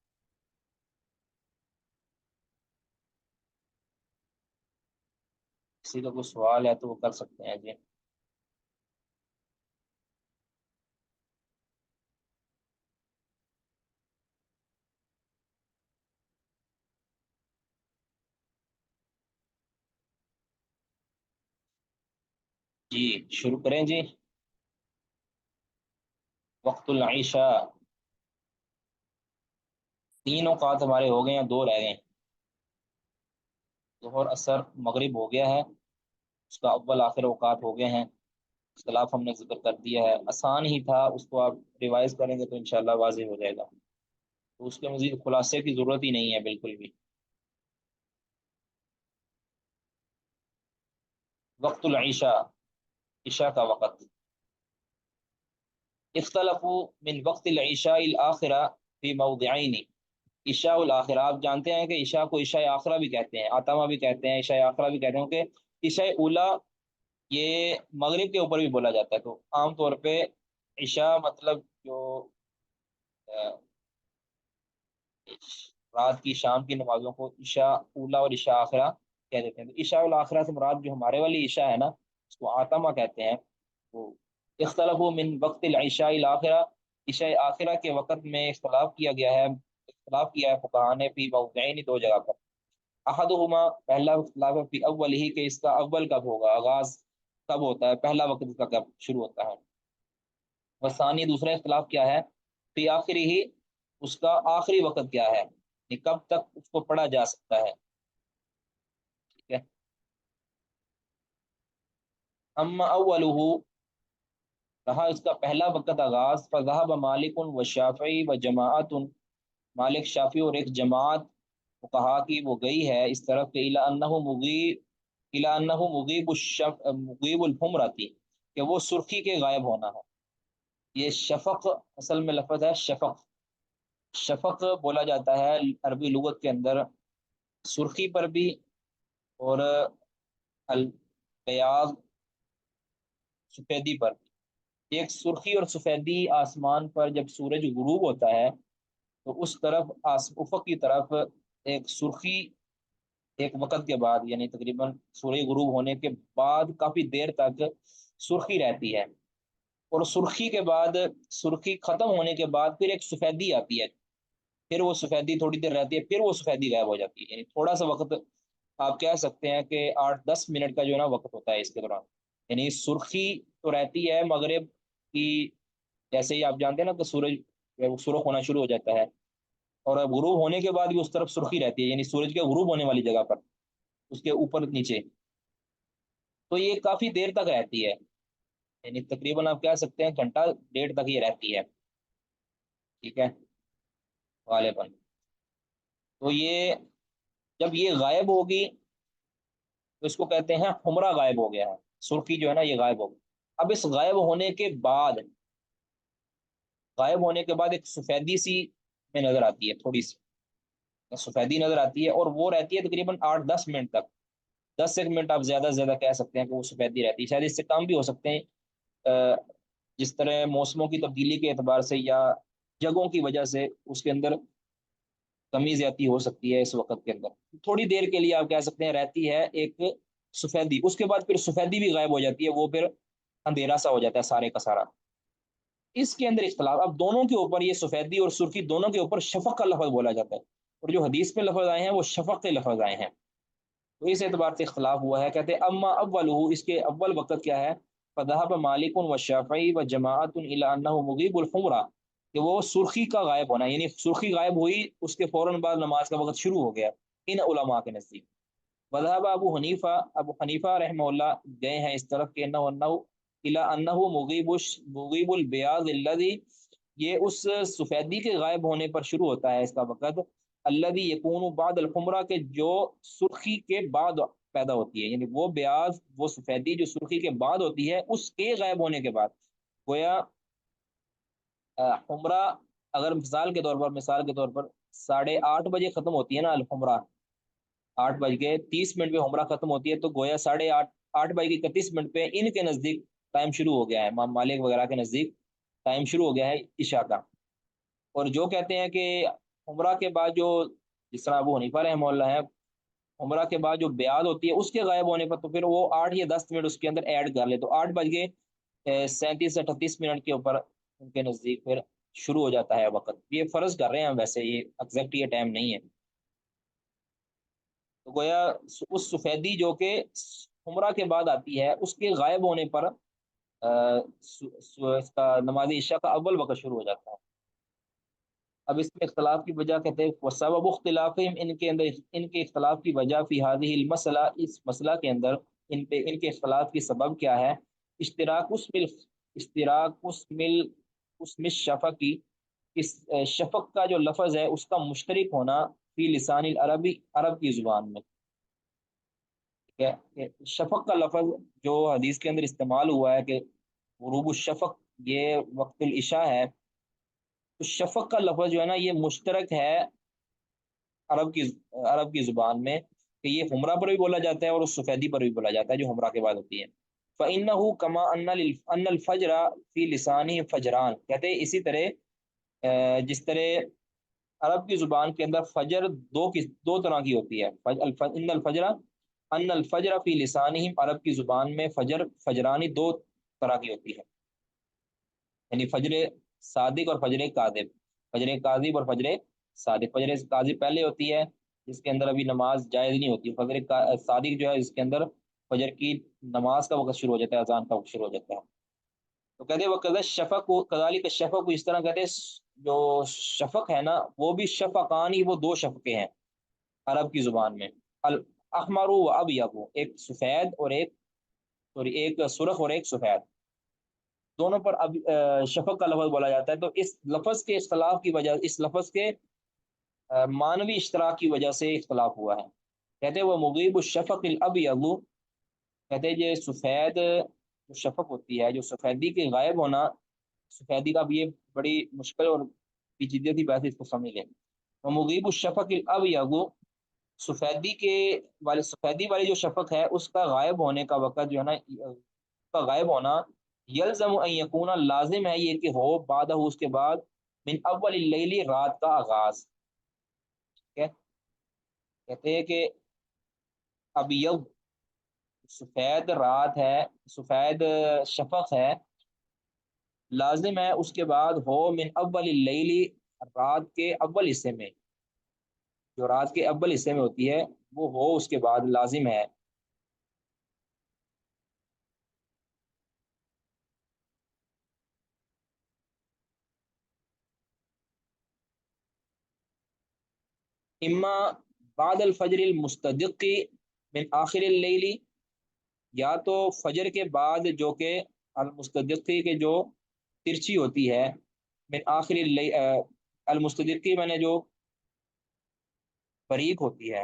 کسی کا کوئی سوال ہے تو وہ کر سکتے ہیں جی۔ جی شروع کریں جی۔ وقت العشاء، 3 اوقات ہمارے ہو گئے ہیں، 2 رہ گئے ہیں۔ ظہر اثر مغرب ہو گیا ہے، اس کا اول آخر اوقات ہو گئے ہیں، اختلاف ہم نے ذکر کر دیا ہے، آسان ہی تھا، اس کو آپ ریوائز کریں گے تو انشاءاللہ واضح ہو جائے گا، تو اس کے مزید خلاصے کی ضرورت ہی نہیں ہے بالکل بھی۔ وقت العشاء، عشاء کا وقت، اختلفوا من وقت العشاء الآخرہ فی موضعین، عشاء الآخرہ آپ جانتے ہیں کہ عشاء کو عشاء آخرہ بھی کہتے ہیں، آتما بھی کہتے ہیں، عشاء آخرہ بھی کہتے ہیں، کہ عشاء اولا یہ مغرب کے اوپر بھی بولا جاتا ہے، تو عام طور پہ عشاء مطلب جو رات کی شام کی نمازوں کو عشاء اولا اور عشاء آخرہ کہہ دیتے ہیں، تو عشاء الاخرہ سے مراد جو ہمارے والی عشاء ہے نا اس کو آتما کہتے ہیں۔ وہ اختلاف من وقت العشاء الاخرہ، عشاء آخرہ کے وقت میں اختلاف کیا گیا ہے، اختلاف کیا ہے فقہاء نے فی موضعین، 2 جگہ پر۔ احدہما، پہلا اختلاف ہے فی اول ہی، کہ اس کا اول کب ہوگا، آغاز کب ہوتا ہے، پہلا وقت اس کا کب شروع ہوتا ہے۔ وثانی، دوسرا اختلاف کیا ہے فی آخری ہی، اس کا آخری وقت کیا ہے، یعنی کب تک اس کو پڑھا جا سکتا ہے، ٹھیک ہے۔ اما اولہ، رہا اس کا پہلا وقت آغاز، فذهب مالک و شافعی و جماعت، مالک شافعی اور ایک جماعت کہا کہ وہ گئی ہے اس طرف کہ مغیب الحمرتی، کہ وہ سرخی کے غائب ہونا ہے۔ یہ شفق اصل میں لفظ ہے شفق، شفق بولا جاتا ہے عربی لغت کے اندر سرخی پر بھی، اور البیاض سفیدی پر بھی۔ ایک سرخی اور سفیدی آسمان پر جب سورج غروب ہوتا ہے تو اس طرف افق کی طرف ایک سرخی ایک وقت کے بعد، یعنی تقریباً سورج غروب ہونے کے بعد کافی دیر تک سرخی رہتی ہے، اور سرخی کے بعد، سرخی ختم ہونے کے بعد پھر ایک سفیدی آتی ہے، پھر وہ سفیدی تھوڑی دیر رہتی ہے، پھر وہ سفیدی غائب ہو جاتی ہے، یعنی تھوڑا سا وقت آپ کہہ سکتے ہیں کہ 8-10 منٹ کا جو ہے نا وقت ہوتا ہے اس کے دوران، یعنی سرخی تو رہتی ہے مغرب کی، جیسے ہی آپ جانتے ہیں نا کہ سورج سرخ ہونا شروع ہو جاتا ہے، اور غروب ہونے کے بعد بھی اس طرف سرخی رہتی ہے، یعنی سورج کے غروب ہونے والی جگہ پر اس کے اوپر نیچے، تو یہ کافی دیر تک رہتی ہے، یعنی تقریباً آپ کہہ سکتے ہیں گھنٹہ ڈیڑھ تک یہ رہتی ہے، ٹھیک ہے، غالباً۔ تو یہ جب یہ غائب ہوگی تو اس کو کہتے ہیں حمرہ غائب ہو گیا ہے، سرخی جو ہے نا یہ غائب ہو گئی۔ اب اس غائب ہونے کے بعد، غائب ہونے کے بعد ایک سفیدی سی میں نظر آتی ہے، تھوڑی سی سفیدی نظر آتی ہے، اور وہ رہتی ہے تقریباً 8-10 منٹ تک، 10 ایک منٹ آپ زیادہ سے زیادہ کہہ سکتے ہیں کہ وہ سفیدی رہتی ہے، شاید اس سے کم بھی ہو سکتے ہیں، جس طرح موسموں کی تبدیلی کے اعتبار سے یا جگہوں کی وجہ سے اس کے اندر کمی زیادتی ہو سکتی ہے۔ اس وقت کے اندر تھوڑی دیر کے لیے آپ کہہ سکتے ہیں رہتی ہے ایک سفیدی، اس کے بعد پھر سفیدی بھی غائب ہو جاتی ہے، وہ پھر اندھیرا سا ہو جاتا ہے سارے کا سارا۔ اس کے اندر اختلاف، اب دونوں کے اوپر یہ سفیدی اور سرخی دونوں کے اوپر شفق کا لفظ بولا جاتا ہے، اور جو حدیث میں لفظ آئے ہیں وہ شفق کے لفظ آئے ہیں، تو اس اعتبار سے اختلاف ہوا ہے۔ کہتے ہیں اما اولہ، اس کے اول وقت کیا ہے، فذهب مالک و شافعی و جماعت الى انه مغیب الحمرہ، کہ وہ سرخی کا غائب ہونا، یعنی سرخی غائب ہوئی اس کے فوراً بعد نماز کا وقت شروع ہو گیا ان علماء کے نزدیک۔ وذهب ابو حنیفہ رحمہ اللہ گئے ہیں اس طرف کہ انه الى انه مغیب البیاض الذی، یہ اس سفیدی کے غائب ہونے پر شروع ہوتا ہے اس کا وقت، الذی یکون بعد الحمرہ، کے جو سرخی کے بعد پیدا ہوتی ہے، یعنی وہ بیاض وہ سفیدی جو سرخی کے بعد ہوتی ہے اس کے غائب ہونے کے بعد، گویا حمرہ اگر مثال کے طور پر 8:30 بجے ختم ہوتی ہے نا الحمرہ، 8:30 پہ حمرہ ختم ہوتی ہے، تو گویا 8:31 پہ ان کے نزدیک ٹائم شروع ہو گیا ہے، امام مالک وغیرہ کے نزدیک ٹائم شروع ہو گیا ہے عشاء کا۔ اور جو کہتے ہیں کہ عمرہ کے بعد جو، جس طرح ابو حنیفہ رحمہ اللہ ہے، عمرہ کے بعد جو بیعت ہوتی ہے اس کے غائب ہونے پر تو پھر وہ 8 یا 10 منٹ اس کے اندر ایڈ کر لے، تو 8:37 سے 38 منٹ کے اوپر ان کے نزدیک پھر شروع ہو جاتا ہے وقت۔ یہ فرض کر رہے ہیں ہم، ویسے یہ ایگزیکٹ یہ ٹائم نہیں ہے۔ تو گویا اس سفیدی جو کہ عمرہ کے بعد آتی ہے اس کے غائب ہونے پر اس کا نماز عشاء کا اول وقت شروع ہو جاتا ہے۔ اب اس میں اختلاف کی وجہ کہتے ہیں وسبب اختلافہم، ان کے اختلاف کی وجہ فی هذه المسئلہ، اس مسئلہ کے اندر ان کے اختلاف کی سبب کیا ہے، اشتراک الشفق کی، اس شفق کا جو لفظ ہے اس کا مشترک ہونا فی لسان العربی، عرب کی زبان میں، ٹھیک ہے، کہ شفق کا لفظ جو حدیث کے اندر استعمال ہوا ہے کہ غروب الشفق یہ وقت العشاء ہے، تو شفق کا لفظ جو ہے نا یہ مشترک ہے عرب کی زبان میں، کہ یہ حمرہ پر بھی بولا جاتا ہے اور اس سفیدی پر بھی بولا جاتا ہے جو حمرہ کے بعد ہوتی ہے۔ فَإِنَّهُ كَمَا أَنَّ الْفَجْرَ فِي لِسَانِهِ فَجْرَان، کہتے ہیں اسی طرح جس طرح عرب کی زبان کے اندر فجر دو طرح کی ہوتی ہے، ان الفجر فی لسانہم، عرب کی زبان میں فجرانی دو طرح کی ہوتی ہے، یعنی فجر صادق اور فجر کاذب، فجر کاذب اور فجر صادق۔ فجر کاذب پہلے ہوتی ہے جس کے اندر ابھی نماز جائز نہیں ہوتی، فجر صادق جو ہے جس کے اندر فجر کی نماز کا وقت شروع ہو جاتا ہے، اذان کا وقت شروع ہو جاتا ہے۔ تو کہتے ہیں وہ قضا شفق کو کذالک الشفق کو، اس طرح کہتے ہیں جو شفق ہے نا وہ بھی شفقانی، وہ دو شفقیں ہیں عرب کی زبان میں، الاحمر و ابیض، ایک سفید اور ایک سرخ اور ایک سفید، دونوں پر اب شفق کا لفظ بولا جاتا ہے۔ تو اس لفظ کے اختلاف کی وجہ، اس لفظ کے معنوی اشتراک کی وجہ سے اختلاف ہوا ہے۔ کہتے ہیں وہ مغیب الشفق الابیض، کہتے ہیں یہ سفید جو شفق ہوتی ہے، جو سفیدی کے غائب ہونا، سفیدی کا بھی یہ بڑی مشکل اور پیچیدہ کی بات ہے، اس کو سمجھ لیں۔ وہ مغیب الشفق الابیض، سفیدی والی جو شفق ہے اس کا غائب ہونے کا وقت جو ہے نا، اس کا غائب ہونا، یلزم ان یکون، لازم ہے یہ کہ ہو، بعدہ اس کے بعد، من اول اللیل، رات کا آغاز، ٹھیک ہے۔ کہتے ہیں کہ ابیض سفید رات ہے، سفید شفق ہے، لازم ہے اس کے بعد ہو من اول اللیل، رات کے اول حصے میں، جو رات کے اول حصے میں ہوتی ہے وہ ہو اس کے بعد، لازم ہے۔ اما بعد الفجر المستدق من آخر اللیل، یا تو فجر کے بعد جو کہ المستدقی کے جو ترچی ہوتی ہے، من آخر اللیل، المستدقی میں نے جو فریق ہوتی ہے،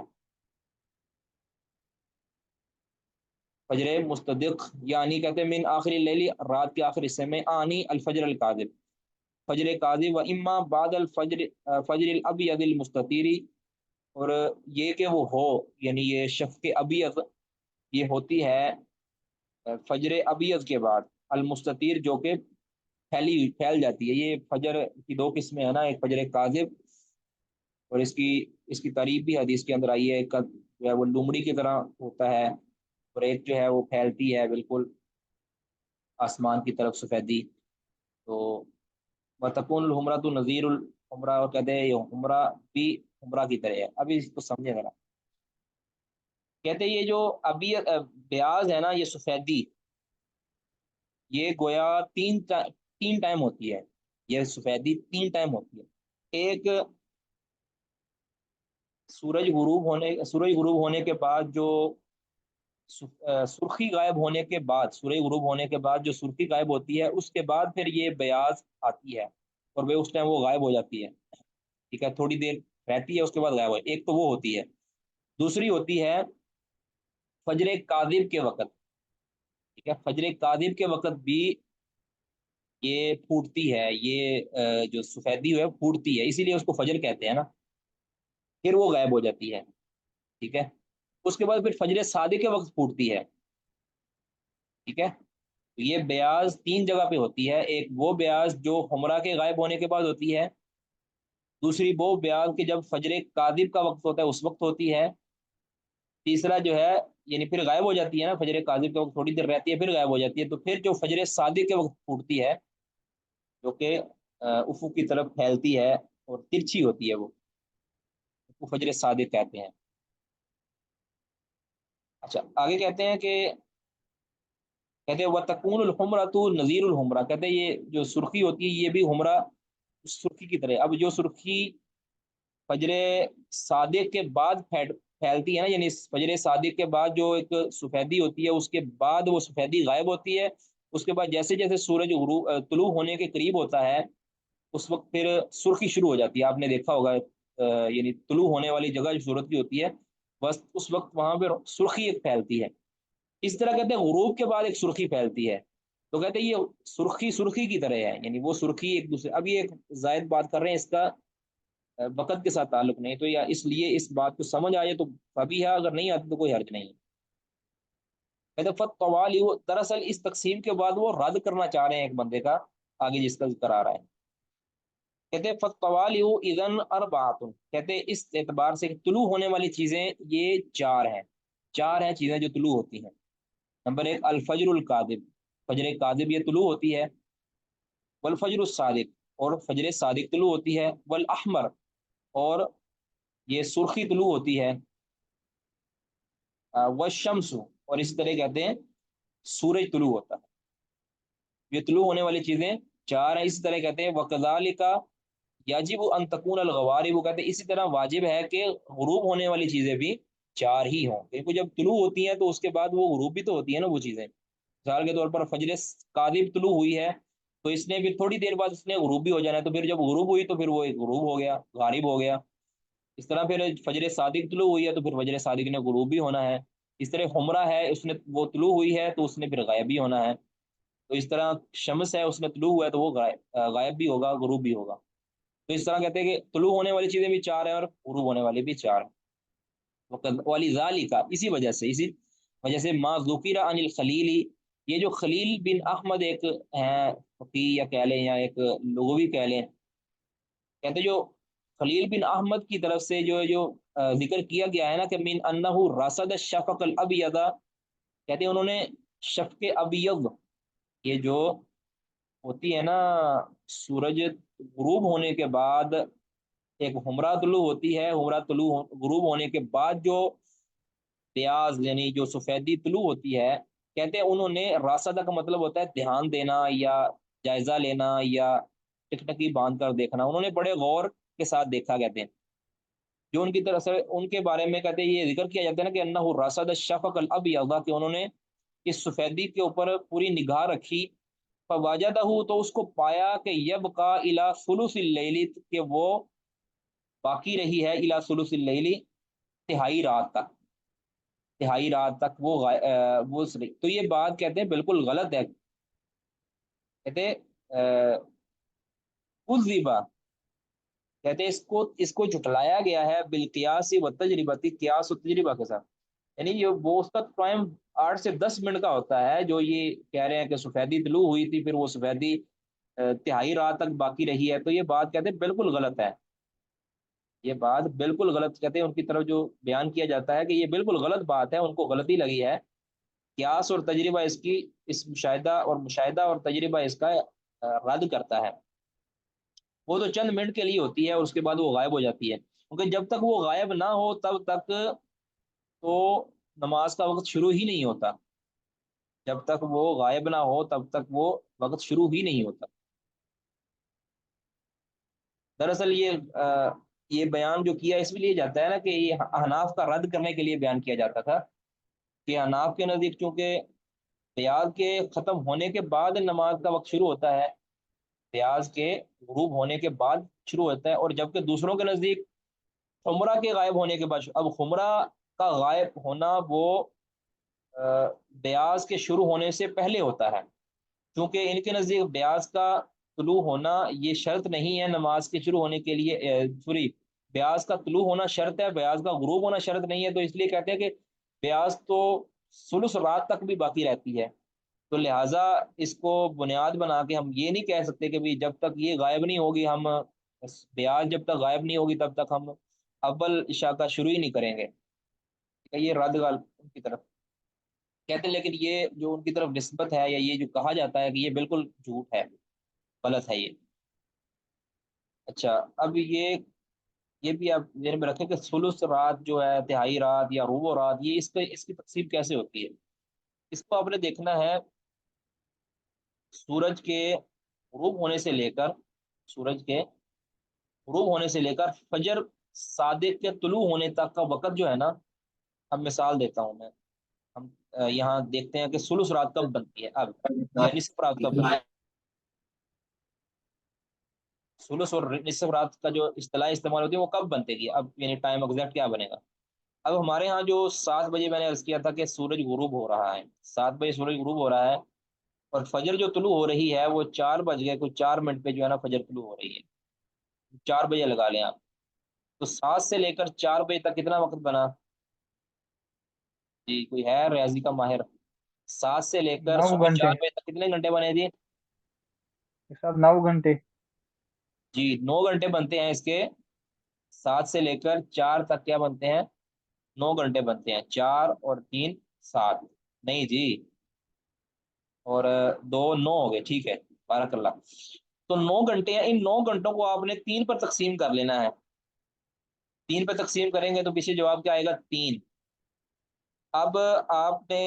فجر مستدق یعنی کہتے ہیں من آخر اللیل، رات کے آخر حصے میں، آنی الفجر الکاذب، فجر کاذب، و اما بعد الفجر فجر الابیض المستطیری، اور یہ کہ وہ ہو، یعنی یہ شفق ابیض یہ ہوتی ہے فجر ابیض کے بعد، المستطیر جو کہ پھیل جاتی ہے. یہ فجر کی دو قسمیں ہیں نا، ایک فجر کاذب، اور اس کی تعریف بھی حدیث کے اندر آئی ہے. ایک جو ہے وہ لومڑی کی طرح ہوتا ہے، اور ایک جو ہے وہ پھیلتی ہے بالکل آسمان کی طرف سفیدی. تو وتکون الحمرہ تو نذیر الحمرہ، اور کہتے ہیں یہ حمرہ بھی حمرہ کی طرح ہے. ابھی اس کو سمجھے ذرا. کہتے ہیں یہ جو ابھی بیاض ہے نا، یہ سفیدی، یہ گویا تین ٹائم ہوتی ہے. یہ سفیدی تین ٹائم ہوتی ہے. ایک سورج غروب ہونے کے بعد جو سرخی غائب ہونے کے بعد، سورج غروب ہونے کے بعد جو سرخی غائب ہوتی ہے، اس کے بعد پھر یہ بیاض آتی ہے، اور وہ اس ٹائم وہ غائب ہو جاتی ہے. ٹھیک ہے، تھوڑی دیر رہتی ہے، اس کے بعد غائب ہو. ایک تو وہ ہوتی ہے. دوسری ہوتی ہے فجر کاذب کے وقت. ٹھیک ہے، فجر کاذب کے وقت بھی یہ پھوٹتی ہے، یہ جو سفیدی ہے پھوٹتی ہے، اسی لیے اس کو فجر کہتے ہیں نا. پھر وہ غائب ہو جاتی ہے. ٹھیک ہے، اس کے بعد پھر فجر صادق کے وقت پھوٹتی ہے. ٹھیک ہے، تو یہ بیاض تین جگہ پہ ہوتی ہے. ایک وہ بیاض جو حمرہ کے غائب ہونے کے بعد ہوتی ہے، دوسری وہ بیاض کہ جب فجر کاذب کا وقت ہوتا ہے اس وقت ہوتی ہے، تیسرا جو ہے یعنی پھر غائب ہو جاتی ہے نا، فجر کاذب کے وقت تھوڑی دیر رہتی ہے پھر غائب ہو جاتی ہے. تو پھر جو فجر صادق کے وقت پھوٹتی ہے، جو کہ افق کی طرف پھیلتی ہے اور ترچھی ہوتی ہے، وہ فجر صادق کہتے ہیں. اچھا، آگے کہتے ہیں وَتَكُونُ الْحُمْرَةُ نَذِيرُ الْحُمْرَةِ. کہتے ہیں یہ جو سرخی ہوتی ہے یہ بھی حمرہ سرخی کی طرح. اب جو سرخی فجر صادق کے بعد پھیلتی ہے نا، یعنی فجر صادق کے بعد جو ایک سفیدی ہوتی ہے، اس کے بعد وہ سفیدی غائب ہوتی ہے. اس کے بعد جیسے جیسے سورج طلوع ہونے کے قریب ہوتا ہے، اس وقت پھر سرخی شروع ہو جاتی ہے. آپ نے دیکھا ہوگا یعنی طلوع ہونے والی جگہ جو سورج کی ہوتی ہے، بس اس وقت وہاں پہ سرخی ایک پھیلتی ہے. اس طرح کہتے ہیں غروب کے بعد ایک سرخی پھیلتی ہے. تو کہتے ہیں یہ سرخی کی طرح ہے، یعنی وہ سرخی ایک دوسرے. اب یہ ایک زائد بات کر رہے ہیں، اس کا وقت کے ساتھ تعلق نہیں. تو یا اس لیے اس بات کو سمجھ آئے تو کبھی ہے، اگر نہیں آتی تو کوئی حرج نہیں. کہتے فت طوال، دراصل اس تقسیم کے بعد وہ رد کرنا چاہ رہے ہیں ایک بندے کا، آگے جس کا ذکر آ رہا ہے. کہتے فت طوال اذن اربعۃ. کہتے اس اعتبار سے کہ طلوع ہونے والی چیزیں یہ چار ہیں چیزیں جو طلوع ہوتی ہیں. نمبر ایک الفجر الکاذب، فجر کاذب یہ طلوع ہوتی ہے. والفجر الصادق، اور فجر صادق طلوع ہوتی ہے. والاحمر، اور یہ سرخی طلوع ہوتی ہے. والشمس، اور اسی طرح کہتے ہیں سورج طلوع ہوتا ہے. یہ طلوع ہونے والی چیزیں چار ہیں. اسی طرح کہتے ہیں وکذالک یجب ان تکون الغوارب. وہ کہتے ہیں اسی طرح واجب ہے کہ غروب ہونے والی چیزیں بھی چار ہی ہوں، کیونکہ جب طلوع ہوتی ہیں تو اس کے بعد وہ غروب بھی تو ہوتی ہے نا وہ چیزیں. مثال کے طور پر فجر کاذب طلوع ہوئی ہے، تو اس نے بھی تھوڑی دیر بعد اس نے غروب بھی ہو جانا ہے. تو پھر جب غروب ہوئی تو پھر وہ ایک غروب ہو گیا، غارب ہو گیا. اس طرح پھر فجر صادق طلوع ہوئی ہے تو پھر فجر صادق نے غروب بھی ہونا ہے. اس طرح حمرہ ہے، اس نے وہ طلوع ہوئی ہے تو اس نے پھر غائب بھی ہونا ہے. تو اس طرح شمس ہے، اس میں طلوع ہوا ہے تو وہ غائب بھی ہوگا، غروب بھی ہوگا. تو اس طرح کہتے ہیں کہ طلوع ہونے والی چیزیں بھی چار ہیں اور غروب ہونے والی بھی چار ہیں. والی ذالک، اسی وجہ سے ما ذکر عن الخلیل. یہ جو خلیل بن احمد ایک ہیں فقی یا کہہ لیں یا ایک لغوی کہہ لیں، کہتے جو خلیل بن احمد کی طرف سے جو ذکر کیا گیا ہے نا کہ من انہ رصد الشفق الابیض. کہتے ہیں انہوں نے شفق ابیض، یہ جو ہوتی ہے نا سورج غروب ہونے کے بعد ایک حمرہ طلوع ہوتی ہے، حمرہ طلوع غروب ہونے کے بعد جو بیاض یعنی جو سفیدی طلوع ہوتی ہے، کہتے ہیں انہوں نے راصدہ کا مطلب ہوتا ہے دھیان دینا یا جائزہ لینا یا ٹکٹکی باندھ کر دیکھنا. انہوں نے بڑے غور کے ساتھ دیکھا. کہتے ہیں جو ان کی طرف سے ان کے بارے میں کہتے ہیں یہ ذکر کیا جاتا ہے نا کہ انہ رصد الشفق الابیض، کہ انہوں نے اس سفیدی کے اوپر پوری نگاہ رکھی. فوجدہ، تو اس کو پایا کہ یبقى الی ثلث اللیل، کہ وہ باقی رہی ہے الی ثلث اللیل، تہائی رات تک وہ تو یہ بات کہتے ہیں بالکل غلط ہے. کہتے کذبا، کہتے اس کو جھٹلایا گیا ہے بالقیاس و تجربتی، قیاس و تجربہ کے ساتھ. یعنی یہ وہ اس کا ٹائم 8 سے 10 منٹ کا ہوتا ہے، جو یہ کہہ رہے ہیں کہ سفیدی طلوع ہوئی تھی، پھر وہ سفیدی تہائی رات تک باقی رہی ہے، تو یہ بات کہتے ہیں بالکل غلط ہے، یہ بات بالکل غلط کہتے ہیں ان کی طرف جو بیان کیا جاتا ہے کہ یہ بالکل غلط بات ہے، ان کو غلطی لگی ہے، قیاس اور تجربہ اس کی اس مشاہدہ اور تجربہ اس کا رد کرتا ہے، وہ تو چند منٹ کے لیے ہوتی ہے اور اس کے بعد وہ غائب ہو جاتی ہے، کیونکہ جب تک وہ غائب نہ ہو تب تک تو نماز کا وقت شروع ہی نہیں ہوتا، جب تک وہ غائب نہ ہو تب تک وہ وقت شروع ہی نہیں ہوتا۔ دراصل یہ بیان جو کیا اس لیے جاتا ہے نا کہ یہ احناف کا رد کرنے کے لیے بیان کیا جاتا تھا کہ احناف کے نزدیک چونکہ پیاز کے ختم ہونے کے بعد نماز کا وقت شروع ہوتا ہے، پیاز کے غروب ہونے کے بعد شروع ہوتا ہے، اور جبکہ دوسروں کے نزدیک خمرہ کے غائب ہونے کے بعد، اب خمرہ کا غائب ہونا وہ بیاض کے شروع ہونے سے پہلے ہوتا ہے، کیونکہ ان کے نزدیک بیاض کا طلوع ہونا یہ شرط نہیں ہے نماز کے شروع ہونے کے لیے، سوری، بیاض کا طلوع ہونا شرط ہے، بیاض کا غروب ہونا شرط نہیں ہے، تو اس لیے کہتے ہیں کہ بیاض تو ثلث رات تک بھی باقی رہتی ہے، تو لہٰذا اس کو بنیاد بنا کے ہم یہ نہیں کہہ سکتے کہ بھی جب تک یہ غائب نہیں ہوگی ہم، بیاض جب تک غائب نہیں ہوگی تب تک ہم اول عشاء کا شروع ہی نہیں کریں گے، یہ رد غال ان کی طرف کہتے ہیں، لیکن یہ جو ان کی طرف نسبت ہے یا یہ جو کہا جاتا ہے کہ یہ بالکل جھوٹ ہے، غلط ہے یہ۔ اچھا، اب یہ بھی آپ ذہن میں رکھیں کہ ثلث رات جو ہے، تہائی رات یا ربع رات، یہ اس کی تقسیم کیسے ہوتی ہے؟ اس کو آپ نے دیکھنا ہے سورج کے غروب ہونے سے لے کر، سورج کے غروب ہونے سے لے کر فجر صادق کے طلوع ہونے تک کا وقت جو ہے نا، اب مثال دیتا ہوں میں، ہم یہاں دیکھتے ہیں کہ ثلث رات کب بنتی ہے اب، یا نصف رات کب بنتی ہے، ثلث اور نصف رات کا جو اصطلاح استعمال ہوتی ہے وہ کب بنتے گی اب، یعنی ٹائم ایگزیکٹ کیا بنے گا؟ اب ہمارے ہاں جو 7 بجے میں نے عرض کیا تھا کہ سورج غروب ہو رہا ہے، 7 بجے سورج غروب ہو رہا ہے، اور فجر جو طلوع ہو رہی ہے وہ 4 بج گئے کچھ 4 منٹ پہ جو ہے نا فجر طلوع ہو رہی ہے، 4 بجے لگا لیں آپ، تو 7 سے لے کر 4 بجے تک کتنا وقت بنا؟ جی کوئی ہے ریاضی کا ماہر؟ 7 سے لے کر نو صبح گھنٹے 4 بجے تک کتنے گھنٹے بنے جی؟ صاحب 9 گھنٹے۔ جی 9 گھنٹے بنتے ہیں اس کے، 7 سے لے کر 4 تک کیا بنتے ہیں؟ 9 گھنٹے بنتے ہیں، 4 اور 3 7، نہیں جی، اور 2 9 ہو گئے، ٹھیک ہے، بارک اللہ، تو 9 گھنٹے ہیں، ان 9 گھنٹوں کو آپ نے 3 پر تقسیم کر لینا ہے، 3 پر تقسیم کریں گے تو پیچھے جواب کیا آئے گا؟ 3۔ اب آپ نے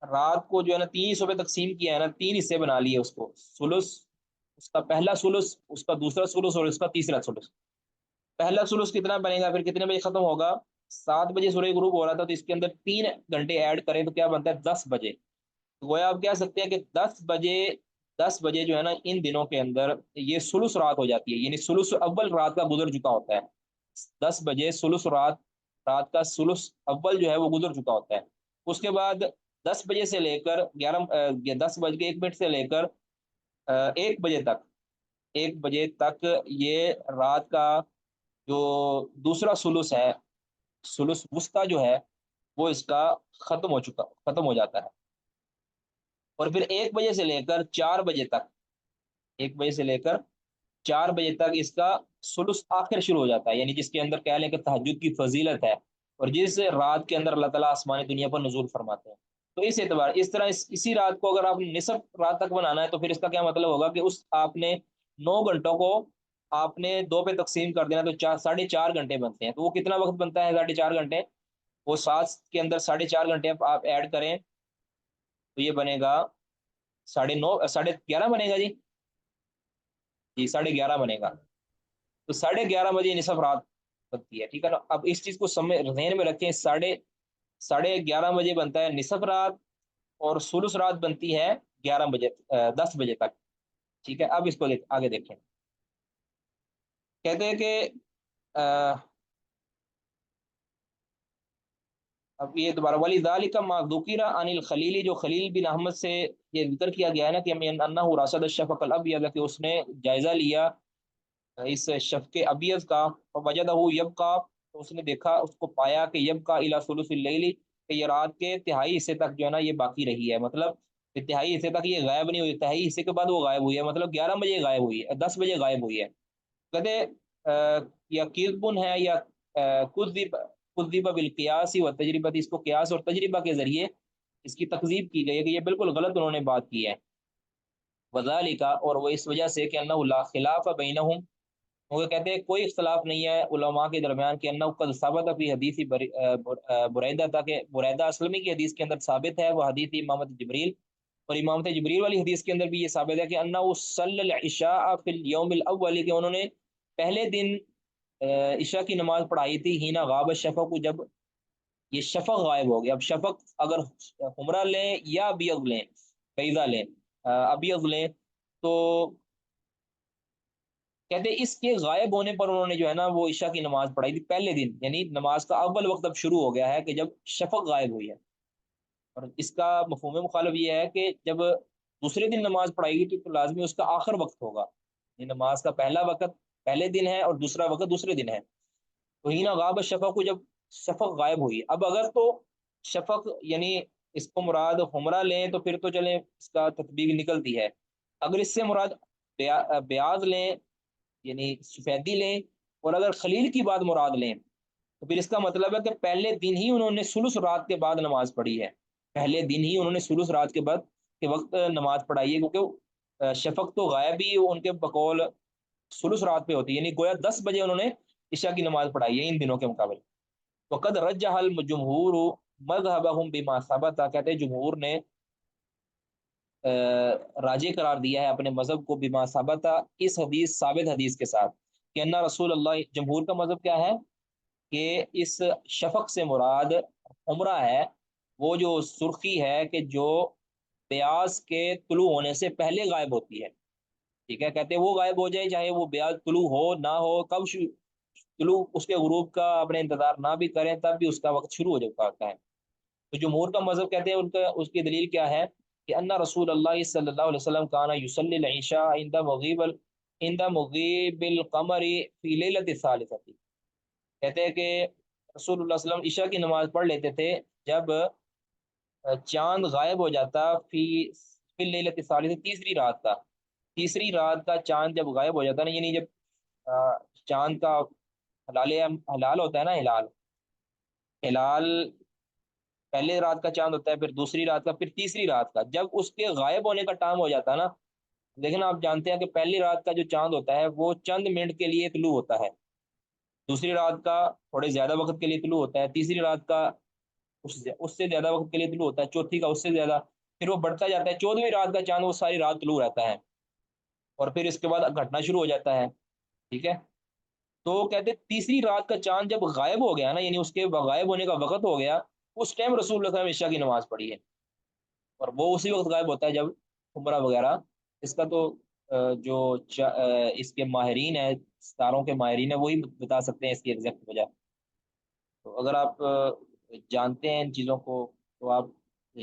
رات کو جو ہے نا 3 حصوں پہ تقسیم کیا ہے نا، 3 حصے بنا لیے اس کو، ثلث، اس کا پہلا ثلث، اس کا دوسرا ثلث اور اس کا تیسرا ثلث، پہلا ثلث کتنا بنے گا، پھر کتنے بجے ختم ہوگا؟ 7 بجے سورج غروب ہو رہا تھا، تو اس کے اندر 3 گھنٹے ایڈ کریں تو کیا بنتا ہے؟ 10 بجے، گویا آپ کہہ سکتے ہیں کہ 10 بجے، 10 بجے جو ہے نا ان دنوں کے اندر یہ ثلث رات ہو جاتی ہے، یعنی ثلث اول رات کا گزر چکا ہوتا ہے، 10 بجے ثلث رات، رات کا ثلث اول جو ہے وہ گزر چکا ہوتا ہے، اس کے بعد 10 بجے سے لے کر 10 بج کے 1 منٹ سے لے کر 1 بجے تک، 1 بجے تک یہ رات کا جو دوسرا ثلث ہے، ثلث وسطی جو ہے وہ اس کا ختم ہو جاتا ہے، اور پھر 1 بجے سے لے کر 4 بجے تک، 1 بجے سے لے کر 4 بجے تک اس کا ثلث آخر شروع ہو جاتا ہے، یعنی جس کے اندر کہہ لیں کہ تہجد کی فضیلت ہے، اور جس رات کے اندر اللہ تعالیٰ آسمانی دنیا پر نزول فرماتے ہیں، تو اس اعتبار اس طرح اسی رات کو اگر آپ نصف رات تک بنانا ہے تو پھر اس کا کیا مطلب ہوگا کہ اس آپ نے 9 گھنٹوں کو آپ نے 2 پہ تقسیم کر دینا، تو 4.5 گھنٹے بنتے ہیں، تو وہ کتنا وقت بنتا ہے؟ 4.5 گھنٹے، وہ 7 کے اندر 4.5 گھنٹے آپ ایڈ کریں تو یہ بنے گا 9:30، 11:30 بنے گا جی 11:30 بنے گا، تو 11:30 بجے نصف رات بنتی ہے، ٹھیک ہے نا؟ اب اس چیز کو ذہن میں رکھیں، 11:30 بجے بنتا ہے نصف رات، اور ثلث رات بنتی ہے 11 بجے، 10 بجے تک، ٹھیک ہے؟ اب اس کو آگے دیکھیں، کہتے ہیں کہ اب یہ دوبارہ ولی ذالک ما ذکر عن الخلیل، جو خلیل بن احمد سے یہ ذکر کیا گیا ہے نا کہ انہ رصد الشفق الابیض، کہ اس نے جائزہ لیا اس شفق ابیض کا، وجدہ یبقى، تو اس نے دیکھا، اس کو پایا کہ یبقى الی ثلث اللیل، کہ یہ رات کے تہائی حصے تک جو ہے نا یہ باقی رہی ہے، مطلب کہ تہائی حصے تک یہ غائب نہیں ہوئی، تہائی حصے کے بعد وہ غائب ہوئی ہے، مطلب 11 بجے غائب ہوئی ہے، 10 بجے غائب ہوئی ہے۔ کہتے یا کذبن ہے یا کذب بالقیاس و تجربہ، اس کو قیاس اور تجربہ کے ذریعے اس کی تکذیب کی گئی ہے کہ یہ بالکل غلط انہوں نے بات کی ہے۔ وذالک، اور وہ اس وجہ سے کہ انہ لا خلاف بینہم، وہ کہتے ہیں کوئی اختلاف نہیں ہے علماء کے درمیان کہ انہ قد ثبت فی حدیث بریدہ، تاکہ بریدہ اسلمی کی حدیث کے اندر ثابت ہے، وہ حدیث امامت جبریل، اور امامت جبریل والی حدیث کے اندر بھی یہ ثابت ہے کہ انہ صلی العشاء فی الیوم الاول، کہ انہوں نے پہلے دن عشاء کی نماز پڑھائی تھی، ہینا غاب الشفق، جب یہ شفق غائب ہو گیا۔ اب شفق اگر حمرہ لیں یا ابیض لیں، بیضا لیں، ابیض لیں، تو کہتے ہیں اس کے غائب ہونے پر انہوں نے جو ہے نا وہ عشاء کی نماز پڑھائی تھی پہلے دن، یعنی نماز کا اول وقت اب شروع ہو گیا ہے کہ جب شفق غائب ہوئی ہے۔ اور اس کا مفہوم مخالف یہ ہے کہ جب دوسرے دن نماز پڑھائی گئی تو لازمی اس کا آخر وقت ہوگا، یہ نماز کا پہلا وقت پہلے دن ہے اور دوسرا وقت دوسرے دن ہے۔ تو ہی نا غاب شفق کو جب شفق غائب ہوئی، اب اگر تو شفق یعنی اس کو مراد حمرہ لیں تو پھر تو چلیں اس کا تطبیق نکلتی ہے، اگر اس سے مراد بیاض لیں یعنی سفیدی لیں، اور اگر خلیل کی بات مراد لیں تو پھر اس کا مطلب ہے کہ پہلے دن ہی انہوں نے ثلث رات کے بعد نماز پڑھی ہے، پہلے دن ہی انہوں نے ثلث رات کے بعد کے وقت نماز پڑھائی ہے، کیونکہ شفق تو غائب ہی ان کے بقول ثلث رات پہ ہوتی ہے، یعنی گویا 10 بجے انہوں نے عشاء کی نماز پڑھائی ہے ان دنوں کے مقابلے۔ وقد رجح الجمہور مذهبهم بما ثبت، کہتے ہیں جمہور نے راجع قرار دیا ہے اپنے مذہب کو بما ثبت، اس حدیث ثابت حدیث کے ساتھ، کہ انہ رسول اللہ، جمہور کا مذہب کیا ہے کہ اس شفق سے مراد عمرہ ہے، وہ جو سرخی ہے کہ جو بیاض کے طلوع ہونے سے پہلے غائب ہوتی ہے، ٹھیک ہے، کہتے ہیں وہ غائب ہو جائے چاہے وہ بیاض طلوع ہو نہ ہو، کب طلوع اس کے غروب کا اپنے انتظار نہ بھی کریں تب بھی اس کا وقت شروع ہو جاتا ہے۔ تو جمہور کا مذہب کہتے ہیں ان کا اس کی دلیل کیا ہے کہ ان رسول اللہ صلی اللہ علیہ وسلم کانا یصلی العشاء عند مغیب القمر فی لیلۃ الثالثہ، کہتے ہیں کہ رسول اللہ صلی اللہ علیہ وسلم عشاء کی نماز پڑھ لیتے تھے جب چاند غائب ہو جاتا فی لیلۃ الثالثہ، تیسری رات کا چاند جب غائب ہو جاتا نا، یعنی جب چاند کا ہلال ہوتا ہے نا، ہلال ہلال پہلے رات کا چاند ہوتا ہے، پھر دوسری رات کا، پھر تیسری رات کا، جب اس کے غائب ہونے کا ٹائم ہو جاتا ہے نا، لیکن آپ جانتے ہیں کہ پہلی رات کا جو چاند ہوتا ہے وہ چند منٹ کے لیے طلوع ہوتا ہے، دوسری رات کا تھوڑے زیادہ وقت کے لیے طلوع ہوتا ہے، تیسری رات کا اس سے زیادہ وقت کے لیے طلوع ہوتا ہے، چوتھی کا اس سے زیادہ، پھر وہ بڑھتا جاتا ہے، 14ویں رات کا چاند وہ ساری رات طلوع رہتا ہے، اور پھر اس کے بعد گھٹنا شروع ہو جاتا ہے، ٹھیک ہے۔ تو کہتے ہیں تیسری رات کا چاند جب غائب ہو گیا نا، یعنی اس کے غائب ہونے کا وقت ہو گیا، اس ٹائم رسول اللہ صلی اللہ علیہ وسلم عشاء کی نماز پڑھی ہے، اور وہ اسی وقت غائب ہوتا ہے جب عمرہ وغیرہ، اس کا تو اس کے ماہرین ہیں، ستاروں کے ماہرین ہیں، وہی بتا سکتے ہیں اس کی ایگزیکٹ وجہ۔ تو اگر آپ جانتے ہیں ان چیزوں کو تو آپ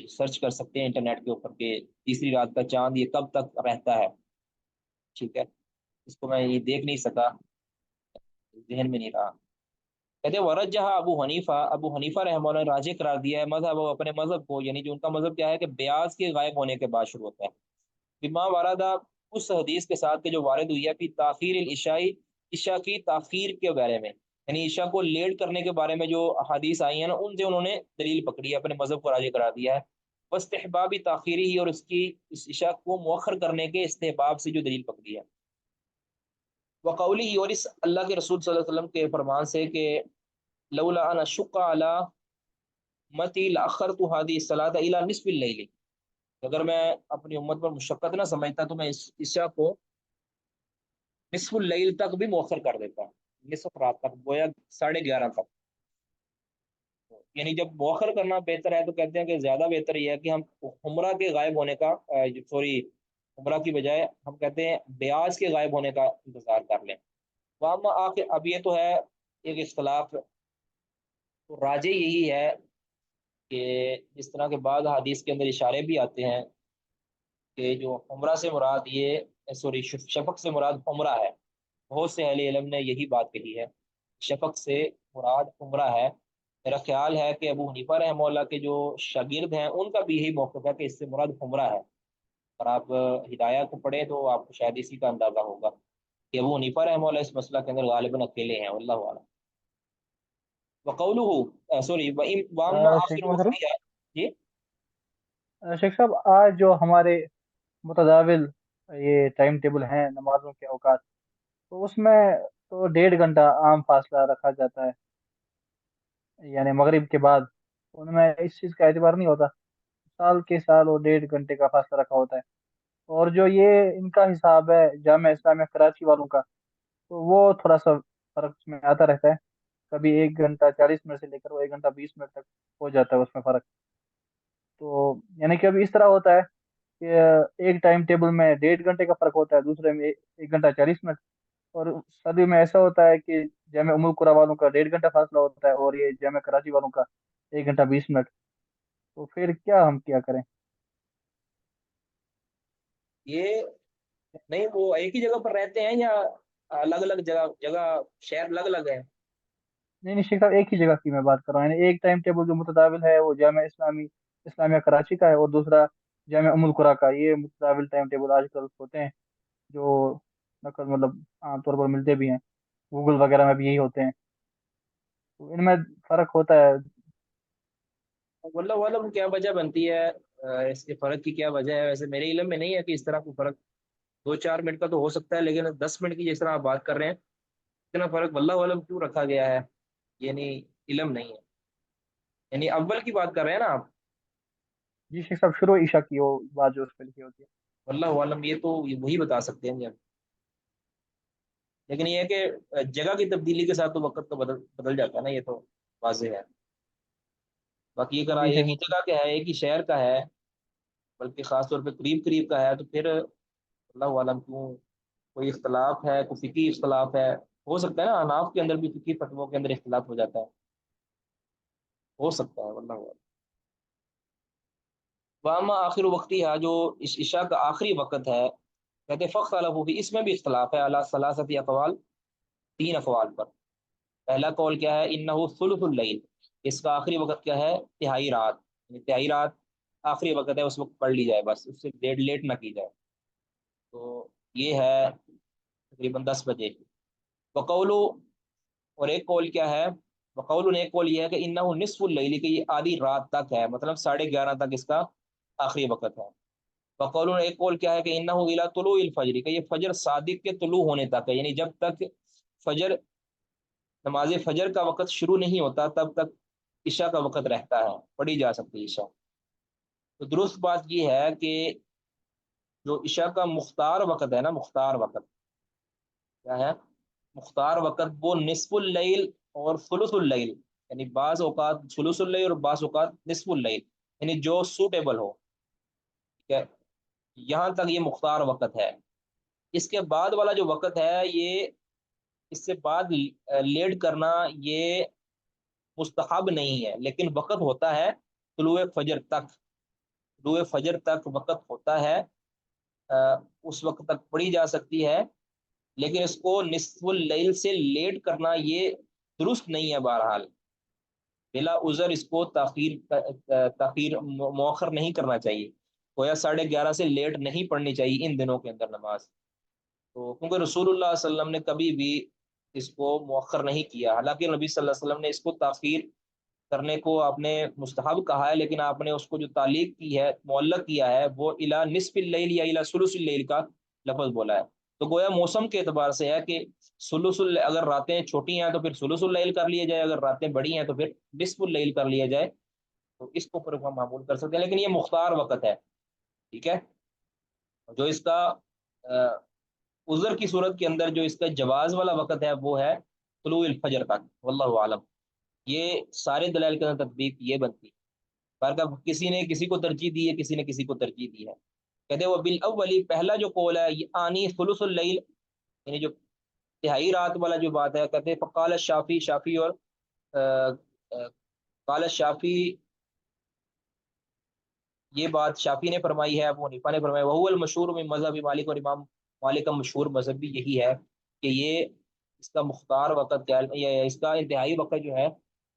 سرچ کر سکتے ہیں انٹرنیٹ کے اوپر کہ تیسری رات کا چاند یہ کب تک رہتا ہے، ٹھیک ہے، اس کو میں یہ دیکھ نہیں سکا، ذہن میں نہیں رہا۔ کہتے ہیں ورجہ ابو حنیفہ رحمہ اللہ نے راجح قرار دیا ہے مذہب، اپنے مذہب کو، یعنی جو ان کا مذہب کیا ہے کہ بیاض کے غائب ہونے کے بعد شروع ہوتا ہے، بما وردہ، اس حدیث کے ساتھ کہ جو وارد ہوئی ہے، پھر تاخیر العشاء، عشاء کی تاخیر کے بارے میں، یعنی عشاء کو لیٹ کرنے کے بارے میں جو حدیث آئی ہیں نا، ان سے انہوں نے دلیل پکڑی ہے، اپنے مذہب کو راجح قرار دیا ہے، واستحباب تاخیری ہی، اور اس عشاء کو مؤخر کرنے کے استحباب سے جو دلیل پکڑی ہے، وقولی ہی، اور اس اللہ کے رسول صلی اللہ علیہ وسلم کے فرمان سے کہ لولا ان اشق علی امتی لاخرت هذه الصلاۃ الى نصف الليل، اگر میں اپنی امت پر مشقت نہ سمجھتا تو میں اس عشاء کو نصف اللیل تک بھی مؤخر کر دیتا، نصف رات تک، گویا 11:30 تک، یعنی جب مؤخر کرنا بہتر ہے تو کہتے ہیں کہ زیادہ بہتر یہ ہے کہ ہم عمرہ کے غائب ہونے کا عمرہ کی بجائے ہم کہتے ہیں بیاض کے غائب ہونے کا انتظار کر لیں۔ وہاں اب یہ تو ہے ایک اختلاف، تو راجع یہی ہے کہ اس طرح کے بعض حدیث کے اندر اشارے بھی آتے ہیں کہ جو عمرہ سے مراد شفق سے مراد عمرہ ہے، بہت سے اہل علم نے یہی بات کہی ہے، شفق سے مراد عمرہ ہے، میرا خیال ہے کہ ابو حنیفہ رحمہ اللہ کے جو شاگرد ہیں ان کا بھی یہی موقف ہے کہ اس سے مراد عمرہ ہے. اور آپ ہدایہ کو پڑھیں تو آپ کو شاید اسی کا اندازہ ہوگا کہ ابو حنیفہ رحمہ اللہ اس مسئلہ کے اندر غالباً اکیلے ہیں، واللہ اعلم. وقولہ سوری واما شیخ آخر محترم، وقتها. جی. شیخ صاحب آج جو ہمارے متداول یہ ٹائم ٹیبل ہیں نمازوں کے اوقات، تو اس میں تو 1.5 گھنٹہ عام فاصلہ رکھا جاتا ہے، یعنی مغرب کے بعد. ان میں اس چیز کا اعتبار نہیں ہوتا، سال کے سال وہ 1.5 گھنٹے کا فاصلہ رکھا ہوتا ہے. اور جو یہ ان کا حساب ہے جامعہ اسلامیہ کراچی والوں کا، تو وہ تھوڑا سا فرق اس میں آتا رہتا ہے. کبھی 1 گھنٹہ 40 منٹ سے لے کر وہ 1 گھنٹہ 20 منٹ تک ہو جاتا ہے اس میں فرق. تو یعنی کہ ابھی اس طرح ہوتا ہے کہ ایک ٹائم ٹیبل میں 1.5 گھنٹے کا فرق ہوتا ہے، دوسرے میں 1 گھنٹہ 40 منٹ. اور صدی میں ایسا ہوتا ہے کہ جامعہ ام القری والوں کا 1.5 گھنٹہ فاصلہ ہوتا ہے، اور یہ جامعہ کراچی والوں کا 1 گھنٹہ 20 منٹ. تو پھر کیا ہم کیا کریں؟ یہ نہیں، وہ ایک ہی جگہ پر رہتے ہیں یا الگ الگ جگہ جگہ شہر الگ الگ ہے؟ نہیں نہیں شیخ صاحب، ایک ہی جگہ کی میں بات کر رہا ہوں. یعنی ایک ٹائم ٹیبل جو متداول ہے وہ جامعہ اسلامیہ کراچی کا ہے، اور دوسرا جامعہ ام القری کا. یہ متداول ٹائم ٹیبل آج کل ہوتے ہیں جو نقل مطلب عام طور پر ملتے بھی ہیں، گوگل وغیرہ میں بھی یہی ہوتے ہیں. تو ان میں فرق ہوتا ہے. واللہ عالم کیا وجہ بنتی ہے اس کے فرق کی کیا وجہ ہے؟ ویسے میرے علم میں نہیں ہے کہ اس طرح کوئی فرق. 2-4 منٹ کا تو ہو سکتا ہے، لیکن 10 منٹ کی جس طرح آپ بات کر رہے ہیں اتنا فرق واللہ عالم کیوں رکھا گیا ہے، یعنی علم نہیں ہے. یعنی اول کی بات کر رہے ہیں نا آپ؟ جی شیخ صاحب، شروع عشاء کی وہ بات جو اس پہ لکھی ہوتی ہے. واللہ عالم یہ تو وہی بتا سکتے ہیں جب. لیکن یہ ہے کہ جگہ کی تبدیلی کے ساتھ تو وقت تو بدل جاتا ہے نا، یہ تو واضح ہے. باقی یہ کرا جی ایک شیخ ہی جگہ کا ہے، ایک ہی شہر کا ہے، بلکہ خاص طور پہ قریب قریب کا ہے، تو پھر اللہ عالم کیوں کوئی اختلاف ہے، کوئی فقہی اختلاف ہے. ہو سکتا ہے نا اناف کے اندر بھی فقہی فتووں کے اندر اختلاف ہو جاتا ہے، ہو سکتا ہے واللہ عالم. واما آخر وقتی ہے جو اس عشاء کا آخری وقت ہے، کہتے فخ بھی اس میں بھی اختلاف ہے اللہ ثلاثتی اقوال، 3 اقوال پر. پہلا قول کیا ہے؟ انہ ثلث اللیل، اس کا آخری وقت کیا ہے؟ تہائی رات. یعنی تہائی رات آخری وقت ہے، اس وقت پڑھ لی جائے، بس اس سے ڈیڑھ لیٹ نہ کی جائے. تو یہ ہے تقریباً 10 بجے. وقول، اور ایک قول کیا ہے؟ وقول ایک قول یہ ہے کہ انہ نصف اللیل، کہ یہ آدھی رات تک ہے، مطلب 11:30 تک اس کا آخری وقت ہے. وقول ایک قول کیا ہے کہ انہ الی طلوع الفجر، کہ یہ فجر صادق کے طلوع ہونے تک ہے، یعنی جب تک فجر نماز فجر کا وقت شروع نہیں ہوتا تب تک عشاء کا وقت رہتا ہے، پڑھی جا سکتی ہے عشاء. تو درست بات یہ ہے کہ جو عشاء کا مختار وقت ہے نا، مختار وقت کیا ہے؟ مختار وقت وہ نصف اللیل اور ثلث اللیل، یعنی بعض اوقات ثلث اللیل اور بعض اوقات نصف اللیل، یعنی جو سوٹیبل ہو. ٹھیک ہے، یہاں تک یہ مختار وقت ہے. اس کے بعد والا جو وقت ہے، یہ اس سے بعد لیٹ کرنا یہ مستحب نہیں ہے، لیکن وقت ہوتا ہے طلوع فجر تک. طلوع فجر تک وقت ہوتا ہے، اس وقت تک پڑھی جا سکتی ہے، لیکن اس کو نصف اللیل سے لیٹ کرنا یہ درست نہیں ہے. بہرحال بلا عذر اس کو تاخیر مؤخر نہیں کرنا چاہیے، گویا 11:30 سے لیٹ نہیں پڑھنی چاہیے ان دنوں کے اندر نماز. تو کیونکہ رسول اللہ صلی اللہ علیہ وسلم نے کبھی بھی اس کو مؤخر نہیں کیا، حالانکہ نبی صلی اللہ علیہ وسلم نے اس کو تاخیر کرنے کو آپ نے مستحب کہا ہے، لیکن آپ نے اس کو جو تعلیق کی ہے، معلق کیا ہے، وہ الی نصف اللیل یا الی ثلث اللیل کا لفظ بولا ہے. تو گویا موسم کے اعتبار سے ہے کہ اگر راتیں چھوٹی ہیں تو پھر ثلث اللیل کر لیا جائے، اگر راتیں بڑی ہیں تو پھر نصف اللیل کر لیا جائے. تو اس کو پھر ہم معمول کر سکتے ہیں، لیکن یہ مختار وقت ہے. ٹھیک ہے، جو اس کا عذر کی صورت کے اندر جو اس کا جواز والا وقت ہے وہ ہے طلوع الفجر تک، واللہ عالم. یہ سارے دلائل کے اندر تطبیق یہ بنتی ہے. کسی نے کسی کو ترجیح دی ہے، کسی نے کسی کو ترجیح دی ہے. کہتے وہ بالاولی، پہلا جو قول ہے یہ آنی ثلث اللیل، یعنی جو تہائی رات والا جو بات ہے، کہتے فقال الشافی، شافی اور قال الشافی، یہ بات شافی نے فرمائی ہے، ابو حنیفہ نے فرمائی. وہ المشہور من مذہب مالک، اور امام مالک کا مشہور مذہب بھی یہی ہے کہ یہ اس کا مختار وقت کیا ہے، اس کا انتہائی وقت جو ہے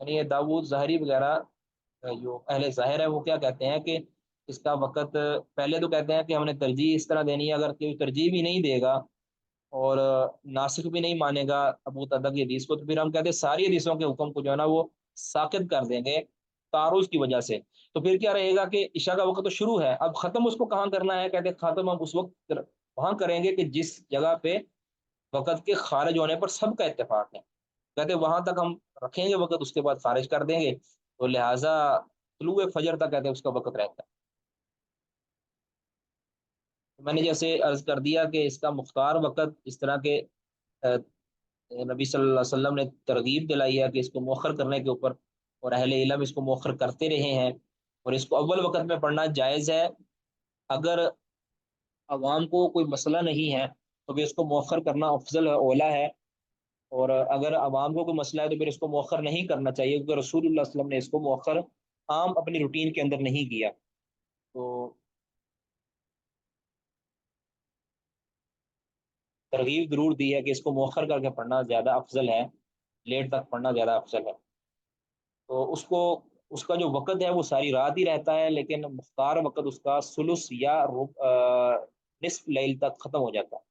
یعنی یہ داود ظاہری وغیرہ جو اہل ظاہر ہے وہ کیا کہتے ہیں کہ اس کا وقت پہلے تو کہتے ہیں کہ ہم نے ترجیح اس طرح دینی ہے، اگر کوئی ترجیح بھی نہیں دے گا اور ناسخ بھی نہیں مانے گا ابو تدہ کی حدیث کو، تو پھر ہم کہتے ہیں ساری حدیثوں کے حکم کو جو ہے نا وہ ساقط کر دیں گے تعارض کی وجہ سے۔ تو پھر کیا رہے گا کہ عشاء کا وقت تو شروع ہے، اب ختم اس کو کہاں کرنا ہے؟ کہتے ہیں ختم ہم اس وقت وہاں کریں گے کہ جس جگہ پہ وقت کے خارج ہونے پر سب کا اتفاق ہے، کہتے ہیں وہاں تک ہم رکھیں گے وقت، اس کے بعد خارج کر دیں گے، تو لہٰذا طلوع فجر تک کہتے ہیں اس کا وقت رہتا ہے۔ میں نے جیسے عرض کر دیا کہ اس کا مختار وقت اس طرح کے نبی صلی اللہ علیہ وسلم نے ترغیب دلائی ہے کہ اس کو مؤخر کرنے کے اوپر، اور اہل علم اس کو مؤخر کرتے رہے ہیں، اور اس کو اول وقت میں پڑھنا جائز ہے۔ اگر عوام کو کوئی مسئلہ نہیں ہے تو پھر اس کو مؤخر کرنا افضل ہے، اولا ہے، اور اگر عوام کو کوئی مسئلہ ہے تو پھر اس کو مؤخر نہیں کرنا چاہیے، کیونکہ رسول اللہ صلی اللہ علیہ وسلم نے اس کو مؤخر عام اپنی روٹین کے اندر نہیں کیا۔ تو ترغیب ضرور دی ہے کہ اس کو مؤخر کر کے پڑھنا زیادہ افضل ہے، لیٹ تک پڑھنا زیادہ افضل ہے۔ تو اس کا جو وقت ہے وہ ساری رات ہی رہتا ہے، لیکن مختار وقت اس کا ثلث یا نصف لیل تک ختم ہو جاتا ہے۔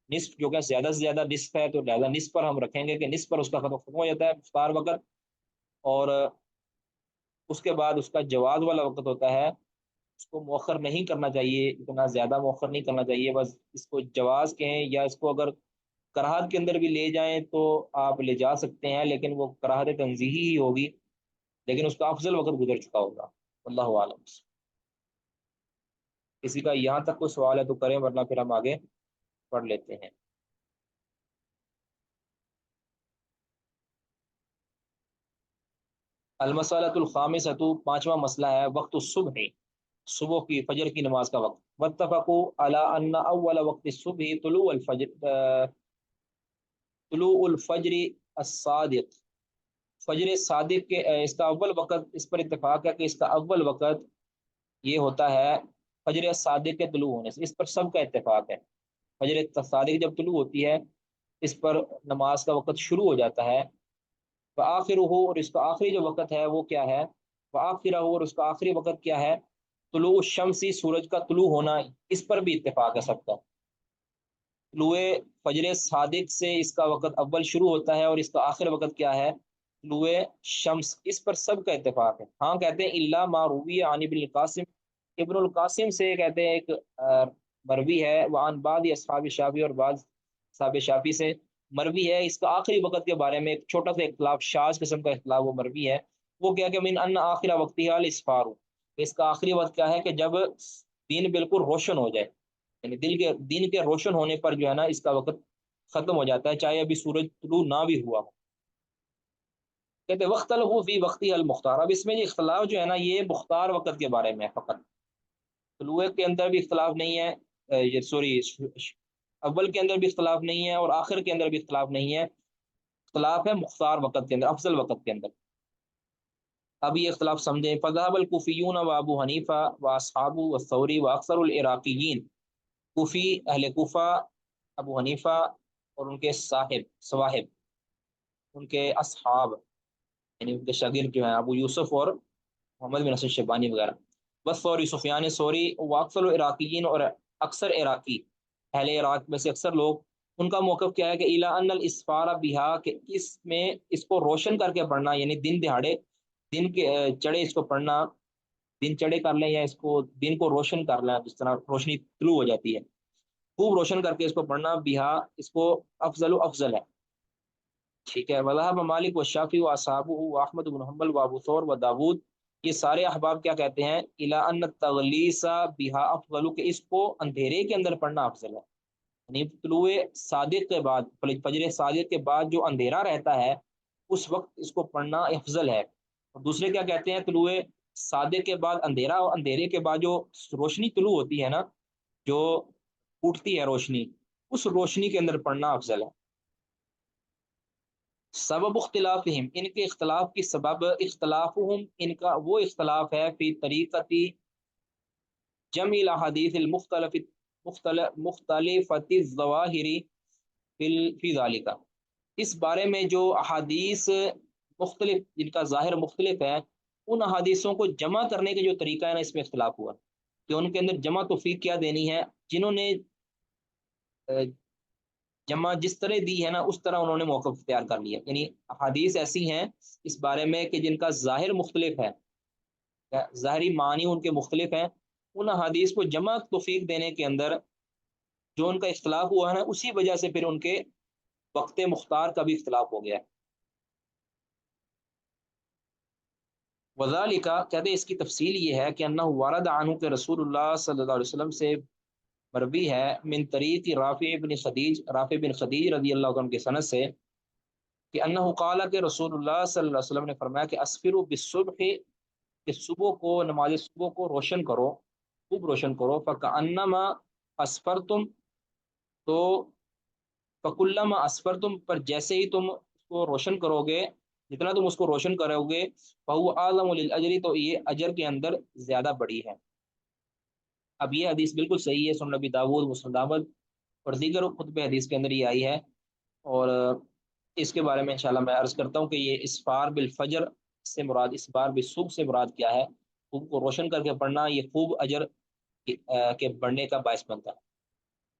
نصف جو کہ زیادہ سے زیادہ نصف ہے، تو لہٰذا نصف پر ہم رکھیں گے کہ نصف پر اس کا ختم ہو جاتا ہے مختار وقت، اور اس کے بعد اس کا جواز والا وقت ہوتا ہے، اس کو مؤخر نہیں کرنا چاہیے، اتنا زیادہ مؤخر نہیں کرنا چاہیے، بس اس کو جواز کہیں، یا اس کو اگر کراہت کے اندر بھی لے جائیں تو آپ لے جا سکتے ہیں، لیکن وہ کراہت تنزیہی ہی ہوگی، لیکن اس کا افضل وقت گزر چکا ہوگا۔ اللہ عالم۔ کسی کا یہاں تک کوئی سوال ہے تو کریں، ورنہ پھر ہم آگے پڑھ لیتے ہیں۔ المسألۃ الخامسۃ، پانچواں مسئلہ ہے وقت الصبح، صبح کی فجر کی نماز کا وقت۔ واتفقوا علی ان اول وقت الصبح طلوع الفجر الصادق، فجر صادق کے اس کا اول وقت، اس پر اتفاق ہے کہ اس کا اول وقت یہ ہوتا ہے فجر صادق کے طلوع ہونے سے، اس پر سب کا اتفاق ہے۔ فجر صادق جب طلوع ہوتی ہے اس پر نماز کا وقت شروع ہو جاتا ہے۔ وآخرہ، اور اس کا آخری جو وقت ہے وہ کیا ہے؟ وآخرہ، اور اس کا آخری وقت کیا ہے؟ طلوع الشمس، سورج کا طلوع ہونا، اس پر بھی اتفاق ہے سب کا۔ طلوع فجر صادق سے اس کا وقت اول شروع ہوتا ہے، اور اس کا آخر وقت کیا ہے؟ طلوع شمس، اس پر سب کا اتفاق ہے۔ ہاں کہتے ہیں الا ما روی عن ابن القاسم، ابن القاسم سے کہتے ہیں ایک مروی ہے، وعن بعض اصحاب شافعی، اور بعض اصحاب شافعی سے مروی ہے اس کا آخری وقت کے بارے میں ایک چھوٹا سا اختلاف، شاذ قسم کا اختلاف وہ مروی ہے۔ وہ کیا کہ من ان آخر وقتها الاسفار، اس کا آخری وقت کیا ہے کہ جب دین بالکل روشن ہو جائے، یعنی دن کے روشن ہونے پر جو ہے نا اس کا وقت ختم ہو جاتا ہے، چاہے ابھی سورج طلوع نہ بھی ہوا ہو۔ کہتے وقت الہو فی وقتی المختار، اب اس میں یہ اختلاف جو ہے نا یہ مختار وقت کے بارے میں ہے فقط، طلوع کے اندر بھی اختلاف نہیں ہے، یہ سوری اول کے اندر بھی اختلاف نہیں ہے، اور آخر کے اندر بھی اختلاف نہیں ہے، اختلاف ہے مختار وقت کے اندر، افضل وقت کے اندر۔ اب یہ اختلاف سمجھیں۔ فذهب الکوفیون و ابو حنیفہ و اصحاب والثوری و اکثر العراقیین، کوفی اہل کوفہ، ابو حنیفہ اور ان کے صواحب، ان کے اصحاب یعنی ان کے شاگرد جو ہیں ابو یوسف اور محمد بن حسن شیبانی وغیرہ، بس سوری سفیان سوری و اکثر العراقیین، اور اکثر عراقی اہل عراق میں سے اکثر لوگ، ان کا موقف کیا ہے کہ الا ان الاسفار بہا، کہ اس میں اس کو روشن کر کے پڑھنا، یعنی دن دہاڑے، دن کے چڑھے اس کو پڑھنا، دن چڑھے کر لیں یا اس کو دن کو روشن کر لیں، جس طرح روشنی طلوع ہو جاتی ہے، خوب روشن کر کے اس کو پڑھنا، بہا اس کو افضل و افضل ہے، ٹھیک ہے۔ وذهب مالک و شافعی و اصحابہ و احمد بن حنبل و ابو ثور و داود، یہ سارے احباب کیا کہتے ہیں؟ الی ان التغلیس بہا افضل، کہ اس کو اندھیرے کے اندر پڑھنا افضل ہے، یعنی طلوع صادق کے بعد، فجر صادق کے بعد جو اندھیرا رہتا ہے اس وقت اس کو پڑھنا افضل ہے۔ اور دوسرے کیا کہتے ہیں؟ طلوع صادق کے بعد اندھیرا، اور اندھیرے کے بعد جو روشنی طلوع ہوتی ہے نا، جو اٹھتی ہے روشنی، اس روشنی کے اندر پڑھنا افضل ہے۔ سبب اختلافہم، ان کے اختلاف کی سبب، اختلافہم ان کا وہ اختلاف ہے فی طریقتی جمع الاحادیث مختلفت الظواہر فی ذالک، اس بارے میں جو احادیث مختلف جن کا ظاہر مختلف ہے، ان احادیثوں کو جمع کرنے کا جو طریقہ ہے نا، اس میں اختلاف ہوا کہ ان کے اندر جمع توفیق کیا دینی ہے۔ جنہوں نے جمع جس طرح دی ہے نا، اس طرح انہوں نے موقف اختیار کر لیا، یعنی احادیث ایسی ہیں اس بارے میں کہ جن کا ظاہر مختلف ہے، ظاہری معنی ان کے مختلف ہیں، ان احادیث کو جمع توفیق دینے کے اندر جو ان کا اختلاف ہوا ہے نا، اسی وجہ سے پھر ان کے وقت مختار کا بھی اختلاف ہو گیا ہے۔ وذالک کہتے ہیں اس کی تفصیل یہ ہے کہ انہ ورد عنہ کہ رسول اللہ صلی اللہ علیہ وسلم سے مروی ہے من طریق رافع بن خدیج رضی اللہ عنہ کے سند سے کہ انہ قال کہ رسول اللہ صلی اللہ علیہ وسلم نے فرمایا کہ اسفروا بالصبح، کہ صبح کو نماز صبح کو روشن کرو، خوب روشن کرو، فکأنما اسفرتم، تو فکلما اسفرتم، پر جیسے ہی تم اس کو روشن کرو گے، جتنا تم اس کو روشن کرو گے، فہو اعظم للاجر، تو یہ اجر کے اندر زیادہ بڑی ہے۔ اب یہ حدیث بالکل صحیح ہے، سنن نبی داؤد، مسند احمد اور دیگر کتب حدیث کے اندر یہ آئی ہے، اور اس کے بارے میں انشاءاللہ میں عرض کرتا ہوں کہ یہ اسفار بالفجر سے مراد، اسفار بالصبح سے مراد کیا ہے۔ خوب کو روشن کر کے پڑھنا یہ خوب اجر کے بڑھنے کا باعث بنتا ہے۔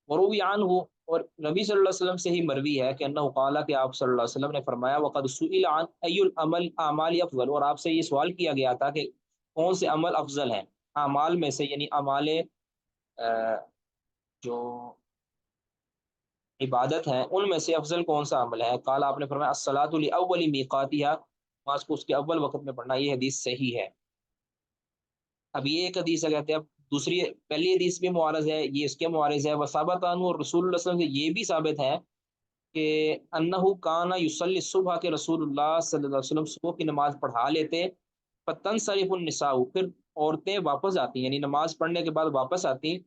وروی عنہ، اور نبی صلی اللہ علیہ وسلم سے ہی مروی ہے کہ انہ قال کہ آپ صلی اللہ علیہ وسلم نے فرمایا وقد سئل عن ای العمل اعمال افضل، اور آپ سے یہ سوال کیا گیا تھا کہ کون سے عمل افضل ہیں اعمال میں سے، یعنی اعمال جو عبادت ہیں ان میں سے افضل کون سا عمل ہے؟ قال، آپ نے فرمایا الصلاۃ لاول میقاتها، نماز کو اس کے اول وقت میں پڑھنا۔ یہ حدیث صحیح ہے۔ اب یہ ایک حدیث ہے، کہتے ہیں اب دوسری پہلی حدیث بھی معارض ہے، یہ اس کے معارض ہے۔ وثابت عنہ، اور رسول اللہ صلی اللہ علیہ وسلم سے یہ بھی ثابت ہے کہ انہ کان یصلی الصبح، کے رسول اللہ صلی اللہ علیہ وسلم صبح کی نماز پڑھا لیتے، فتنصرف النساء، پھر عورتیں واپس آتی، یعنی نماز پڑھنے کے بعد واپس آتی،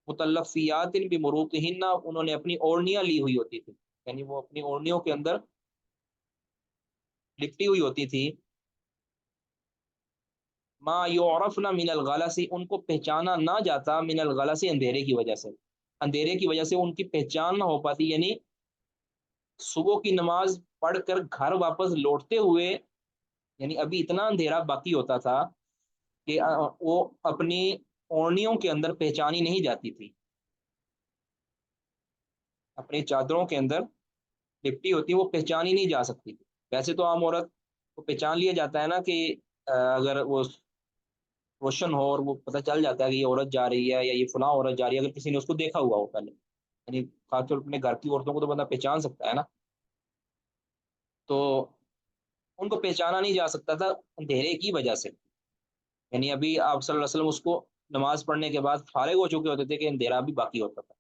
متلفیات بمروطہن، انہوں نے اپنی اوڑھنیاں لی ہوئی ہوتی تھی، یعنی وہ اپنی اوڑھنیوں کے اندر لپٹی ہوئی ہوتی تھی، ما یعرفن من الغلس، ان کو پہچانا نہ جاتا، من الغلس، اندھیرے کی وجہ سے، اندھیرے کی وجہ سے ان کی پہچان نہ ہو پاتی، یعنی صبح کی نماز پڑھ کر گھر واپس لوٹتے ہوئے، یعنی ابھی اتنا اندھیرا باقی ہوتا تھا کہ وہ اپنی اوڑھنیوں کے اندر پہچانی نہیں جاتی تھی، اپنی چادروں کے اندر لپٹی ہوتی، وہ پہچانی نہیں جا سکتی تھی۔ ویسے تو عام عورت کو پہچان لیا جاتا ہے نا کہ اگر وہ روشن ہو اور وہ پتہ چل جاتا ہے کہ یہ عورت جا رہی ہے یا یہ فلاں عورت جا رہی ہے، اگر کسی نے اس کو دیکھا ہوا ہو پہلے، یعنی خاص طور اپنے گھر کی عورتوں کو تو بندہ پہچان سکتا ہے نا، تو ان کو پہچانا نہیں جا سکتا تھا اندھیرے کی وجہ سے، یعنی ابھی آپ صلی اللہ علیہ وسلم اس کو نماز پڑھنے کے بعد فارغ ہو چکے ہوتے تھے کہ اندھیرا بھی باقی ہوتا تھا۔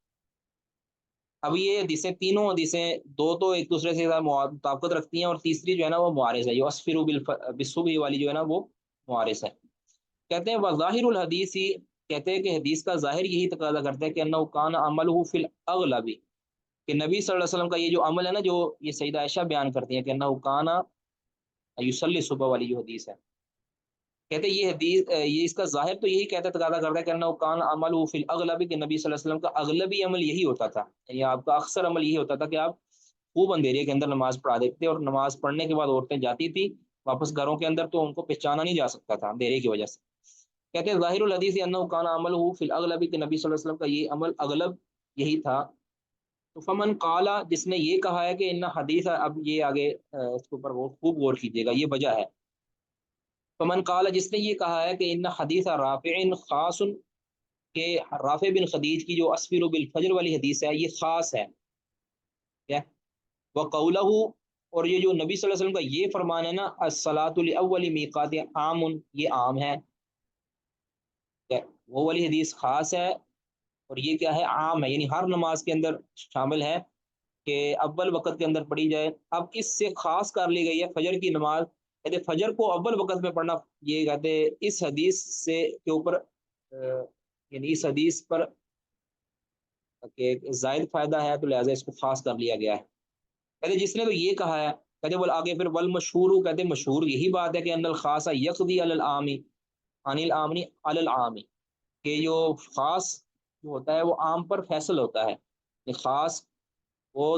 اب یہ حدیثیں، تینوں حدیثیں، دو تو ایک دوسرے سے مطابقت رکھتی ہیں، اور تیسری جو ہے نا وہ معارض ہے، یہ اسفروا بالصبح والی جو ہے نا وہ معارض ہے۔ کہتے ہیں وظاہر الحدیث، کہتے ہیں کہ حدیث کا ظاہر یہی تقاضا کرتا ہے کہ انہ کان عملہ فی الاغلب، کہ نبی صلی اللہ علیہ وسلم کا یہ جو عمل ہے نا، جو یہ سیدہ عائشہ بیان کرتی ہیں کہ انہ کان یصلی صبح والی جو حدیث ہے، کہتے ہیں یہ حدیث، یہ اس کا ظاہر تو یہی کہتا تقاضا کرتا ہے کہ انہ کان عملہ فی الاغلب، کہ نبی صلی اللہ علیہ وسلم کا اغلبی عمل یہی ہوتا تھا، یعنی آپ کا اکثر عمل یہی ہوتا تھا کہ آپ خوب اندھیرے کے اندر نماز پڑھا دیتے، اور نماز پڑھنے کے بعد عورتیں جاتی تھی واپس گھروں کے اندر، تو ان کو پہچانا نہیں جا سکتا تھا اندھیرے کی وجہ سے۔ کہتے ہیں ظاہر الحدیث انہ کان عملہ فی الاغلب، کہ نبی صلی اللہ علیہ وسلم کا یہ عمل اغلب یہی تھا۔ تو فمن قال، جس نے یہ کہا ہے کہ ان حدیث، اب یہ آگے اس کے اوپر خوب غور کیجیے گا، یہ وجہ ہے۔ فمن قال، جس نے یہ کہا ہے کہ ان حدیث رافع خاص، کہ رافع بن خدیج کی جو اسفر بالفجر والی حدیث ہے یہ خاص ہے، کیا وقولہ، اور یہ جو نبی صلی اللہ علیہ وسلم کا یہ فرمان ہے نا الصلاۃ لاول میقات عام، یہ عام ہے، وہ والی حدیث خاص ہے، اور یہ کیا ہے؟ عام ہے، یعنی ہر نماز کے اندر شامل ہے کہ اول وقت کے اندر پڑھی جائے۔ اب اس سے خاص کر لی گئی ہے فجر کی نماز، کہتے فجر کو اول وقت میں پڑھنا، یہ کہتے اس حدیث سے کے اوپر یعنی اس حدیث پر کہ زائد فائدہ ہے، تو لہٰذا اس کو خاص کر لیا گیا ہے۔ کہتے جس نے تو یہ کہا ہے، کہتے وہ آگے پھر والمشہور، کہتے مشہور یہی بات ہے کہ ان الخاص یقضی علی العام عن العام علی العام، کہ جو خاص جو ہوتا ہے وہ عام پر فیصل ہوتا ہے، خاص وہ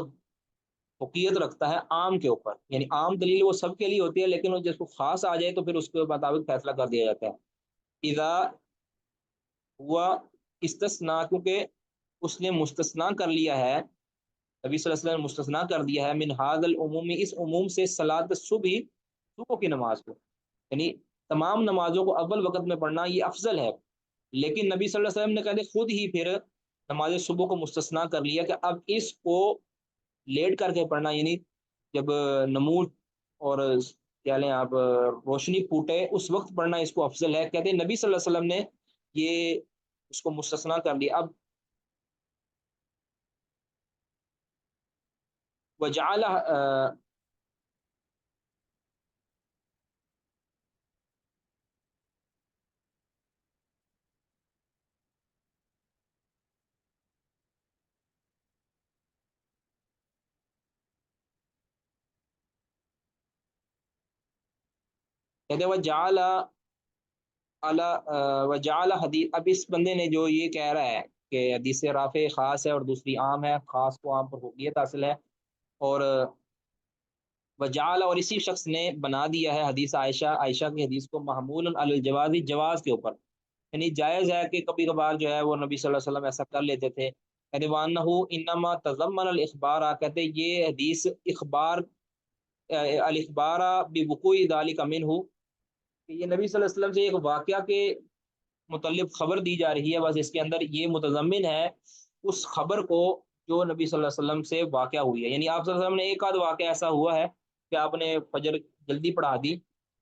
فقیت رکھتا ہے عام کے اوپر، یعنی عام دلیل وہ سب کے لیے ہوتی ہے، لیکن وہ جس کو خاص آ جائے تو پھر اس کے مطابق فیصلہ کر دیا جاتا ہے۔ اذا ہوا استثناء، کیونکہ اس نے مستثنا کر لیا ہے، نبی صلی اللہ علیہ وسلم نے مستثنا کر دیا ہے من ھذا العموم، اس عموم سے، صلاۃ الصبح، صبح کی نماز کو، یعنی تمام نمازوں کو اول وقت میں پڑھنا یہ افضل ہے، لیکن نبی صلی اللہ علیہ وسلم نے کہتے خود ہی پھر نماز صبح کو مستثنا کر لیا کہ اب اس کو لیٹ کر کے پڑھنا، یعنی جب نمود اور کیا لیں آپ روشنی پھوٹے اس وقت پڑھنا اس کو افضل ہے، کہتے ہیں نبی صلی اللہ علیہ وسلم نے یہ اس کو مستثنا کر لیا۔ اب وجعل کہتے ہیں وجعل وجعل حدیث، اب اس بندے نے جو یہ کہہ رہا ہے کہ حدیث رافع خاص ہے اور دوسری عام ہے، خاص کو عام پر فوقیت حاصل ہے، اور وجعل، اور اسی شخص نے بنا دیا ہے حدیث عائشہ، عائشہ کی حدیث کو محمول علی الجواز، جواز کے اوپر، یعنی جائز ہے کہ کبھی کبھار جو ہے وہ نبی صلی اللہ علیہ وسلم ایسا کر لیتے تھے۔ کہتے وانہ انما تضمن الاخبار، کہتے یہ حدیث اخبار، الاخبار بوقوع ذلک منہ، کہ یہ نبی صلی اللہ علیہ وسلم سے ایک واقعہ کے متعلق خبر دی جا رہی ہے، بس اس کے اندر یہ متضمن ہے اس خبر کو جو نبی صلی اللہ علیہ وسلم سے واقعہ ہوئی ہے، یعنی آپ صلی اللہ علیہ وسلم نے ایک آدھ واقعہ ایسا ہوا ہے کہ آپ نے فجر جلدی پڑھا دی،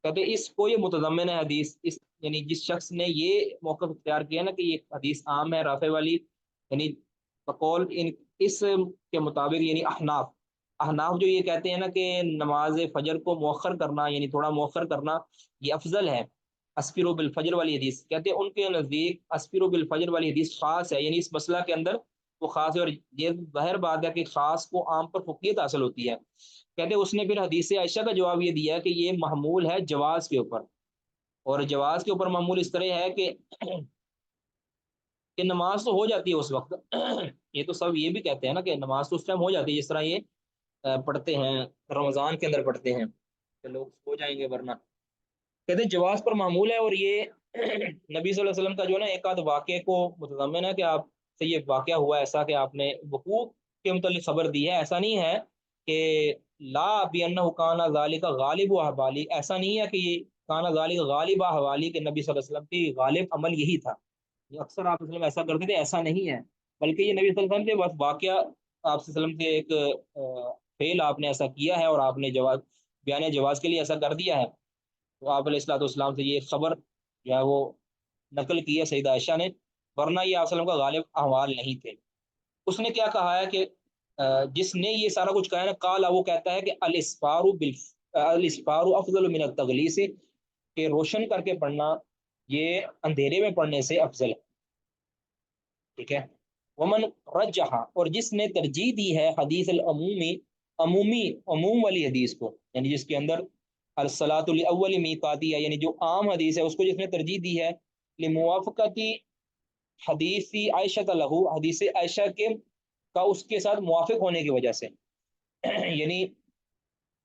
کہتے اس کو یہ متضمن ہے حدیث، اس یعنی جس شخص نے یہ موقف اختیار کیا نا کہ یہ حدیث عام ہے رافع والی، یعنی بقول ان اس کے مطابق، یعنی احناف، احناف جو یہ کہتے ہیں نا کہ نماز فجر کو مؤخر کرنا، یعنی تھوڑا مؤخر کرنا یہ افضل ہے، اسفرو بالفجر والی حدیث، کہتے ہیں ان کے نزدیک اسفرو بالفجر والی حدیث خاص ہے، یعنی اس مسئلہ کے اندر وہ خاص ہے، اور یہ ظاہر بات ہے کہ خاص کو عام پر فقیت حاصل ہوتی ہے۔ کہتے ہیں اس نے پھر حدیث عائشہ کا جواب یہ دیا کہ یہ محمول ہے جواز کے اوپر، اور جواز کے اوپر معمول اس طرح ہے کہ نماز تو ہو جاتی ہے اس وقت یہ تو سب یہ بھی کہتے ہیں نا کہ نماز تو اس ٹائم ہو جاتی ہے، جس طرح یہ پڑھتے ہیں رمضان کے اندر پڑھتے ہیں کہ لوگ سو جائیں گے ورنہ، کہتے ہیں جواز پر معمول ہے، اور یہ نبی صلی اللہ علیہ وسلم کا جو ہے نا ایک آدھ واقعے کو متضمن ہے کہ آپ سے یہ واقعہ ہوا ایسا کہ آپ نے وقوع کے متعلق خبر دی ہے، ایسا نہیں ہے کہ لا بانہ کان ذالک غالب و احوالی، ایسا نہیں ہے کہ یہ کان ذالک غالب احوالی کہ نبی صلی اللہ علیہ وسلم کی غالب عمل یہی تھا، یہ اکثر آپ وسلم ایسا کرتے تھے، ایسا نہیں ہے، بلکہ یہ نبی صلی اللہ علیہ وسلم کے بس واقعہ، آپ صلی اللہ علیہ وسلم کے ایک فعل آپ نے ایسا کیا ہے اور آپ نے جواز، بیان جواز کے لیے ایسا کر دیا ہے، تو آپ علیہ الصلوۃ والسلام سے یہ خبر جو ہے وہ نقل کی ہے سیدہ عائشہ نے، ورنہ یہ آپ صلی اللہ علیہ وسلم کا غالب احوال نہیں تھے۔ اس نے کیا کہا ہے کہ جس نے یہ سارا کچھ کہا ہے نا، قال، وہ کہتا ہے کہ الاسفار افضل من التغلیس، کہ روشن کر کے پڑھنا یہ اندھیرے میں پڑھنے سے افضل ہے، ٹھیک ہے۔ ومن رجحا، اور جس نے ترجیح دی ہے حدیث العمومی، عموم والی حدیث کو، یعنی جس کے اندر الصلاۃ الاول میقاتیہ، یعنی جو عام حدیث ہے اس کو جس نے ترجیح دی ہے، لموافقتی حدیث عائشہ لہو، حدیث عائشہ کے کا اس کے ساتھ موافق ہونے کی وجہ سے یعنی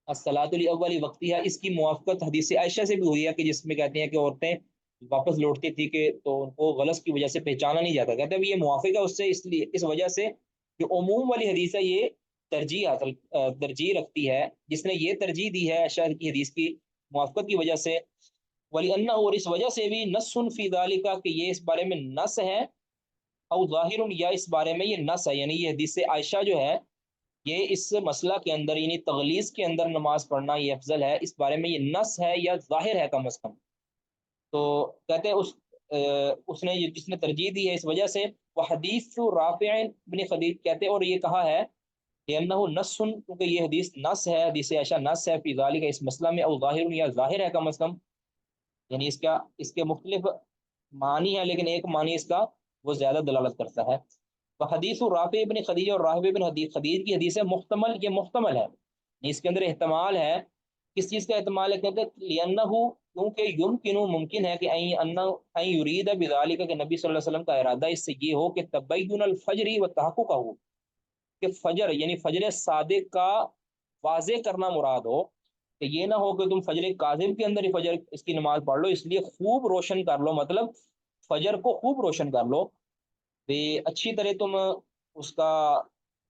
الصلاۃ الاول وقتیہ، اس کی موافقت حدیث عائشہ سے بھی ہوئی ہے کہ جس میں کہتے ہیں کہ عورتیں واپس لوٹتی تھی کہ تو ان کو غلط کی وجہ سے پہچانا نہیں جاتا، کہتے ہیں یہ موافق ہے اس سے، اس لیے اس وجہ سے جو عموم والی حدیث ہے یہ ترجیح رکھتی ہے، جس نے یہ ترجیح دی ہے عائشہ کی حدیث کی موافقت کی وجہ سے، وَلِأَنَّهُ، اور اس وجہ سے بھی نص فی ذالک، کہ یہ اس بارے میں نص ہے، او ظاہر، یا اس بارے میں یہ نص ہے، یعنی یہ حدیث عائشہ جو ہے یہ اس مسئلہ کے اندر، یعنی تغلیظ کے اندر نماز پڑھنا یہ افضل ہے، اس بارے میں یہ نص ہے یا ظاہر ہے کم از کم، تو کہتے ہیں اس نے جس نے ترجیح دی ہے اس وجہ سے، وہ حدیث رافع بن خدیج، کہتے ہیں اور یہ کہا ہے کہ انہ نص، کیونکہ یہ حدیث نص ہے، حدیث عائشہ نص ہے، فی ذالک، اس مسئلہ میں، او ظاہر، یا ظاہر ہے کم از کم، یعنی اس کے مختلف معنی ہیں لیکن ایک معنی اس کا وہ زیادہ دلالت کرتا ہے۔ وہ حدیث رافع بن خدیج، اور رافع بن خدیج کی حدیث ہے محتمل، یہ محتمل ہے، اس کے اندر احتمال ہے، کس چیز کا احتمال ہے، کہتے ہیں لأنہ، کیونکہ یمکن، ممکن ہے کہ این یرید بذالک، کہ نبی صلی اللہ علیہ وسلم کا ارادہ اس سے یہ ہو کہ تبین الفجر و تحققہ، کہ فجر یعنی فجر صادق کا واضح کرنا مراد ہو، کہ یہ نہ ہو کہ تم فجر کاذب کے اندر ہی فجر اس کی نماز پڑھ لو، اس لیے خوب روشن کر لو، مطلب فجر کو خوب روشن کر لو، اچھی طرح تم اس کا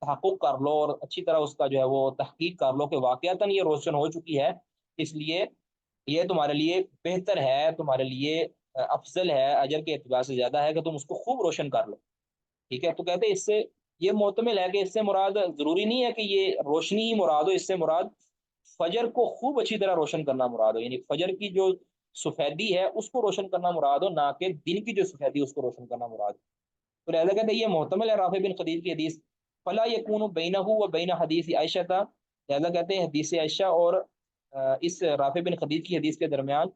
تحقق کر لو اور اچھی طرح اس کا جو ہے وہ تحقیق کر لو کہ واقعتاً یہ روشن ہو چکی ہے، اس لیے یہ تمہارے لیے بہتر ہے، تمہارے لیے افضل ہے، اجر کے اعتبار سے زیادہ ہے کہ تم اس کو خوب روشن کر لو، ٹھیک ہے۔ تو کہتے ہیں اس سے یہ محتمل ہے کہ اس سے مراد ضروری نہیں ہے کہ یہ روشنی ہی مراد ہو، اس سے مراد فجر کو خوب اچھی طرح روشن کرنا مراد ہو، یعنی فجر کی جو سفیدی ہے اس کو روشن کرنا مراد ہو، نہ کہ دن کی جو سفیدی ہے اس کو روشن کرنا مراد ہو۔ تو لہٰذا کہتے ہیں یہ محتمل ہے رافع بن خدیج کی حدیث، فلا یکون بینہ و بین حدیث عائشہ تھا، لہذا کہتے ہیں حدیث عائشہ اور اس رافع بن خدیج کی حدیث کے درمیان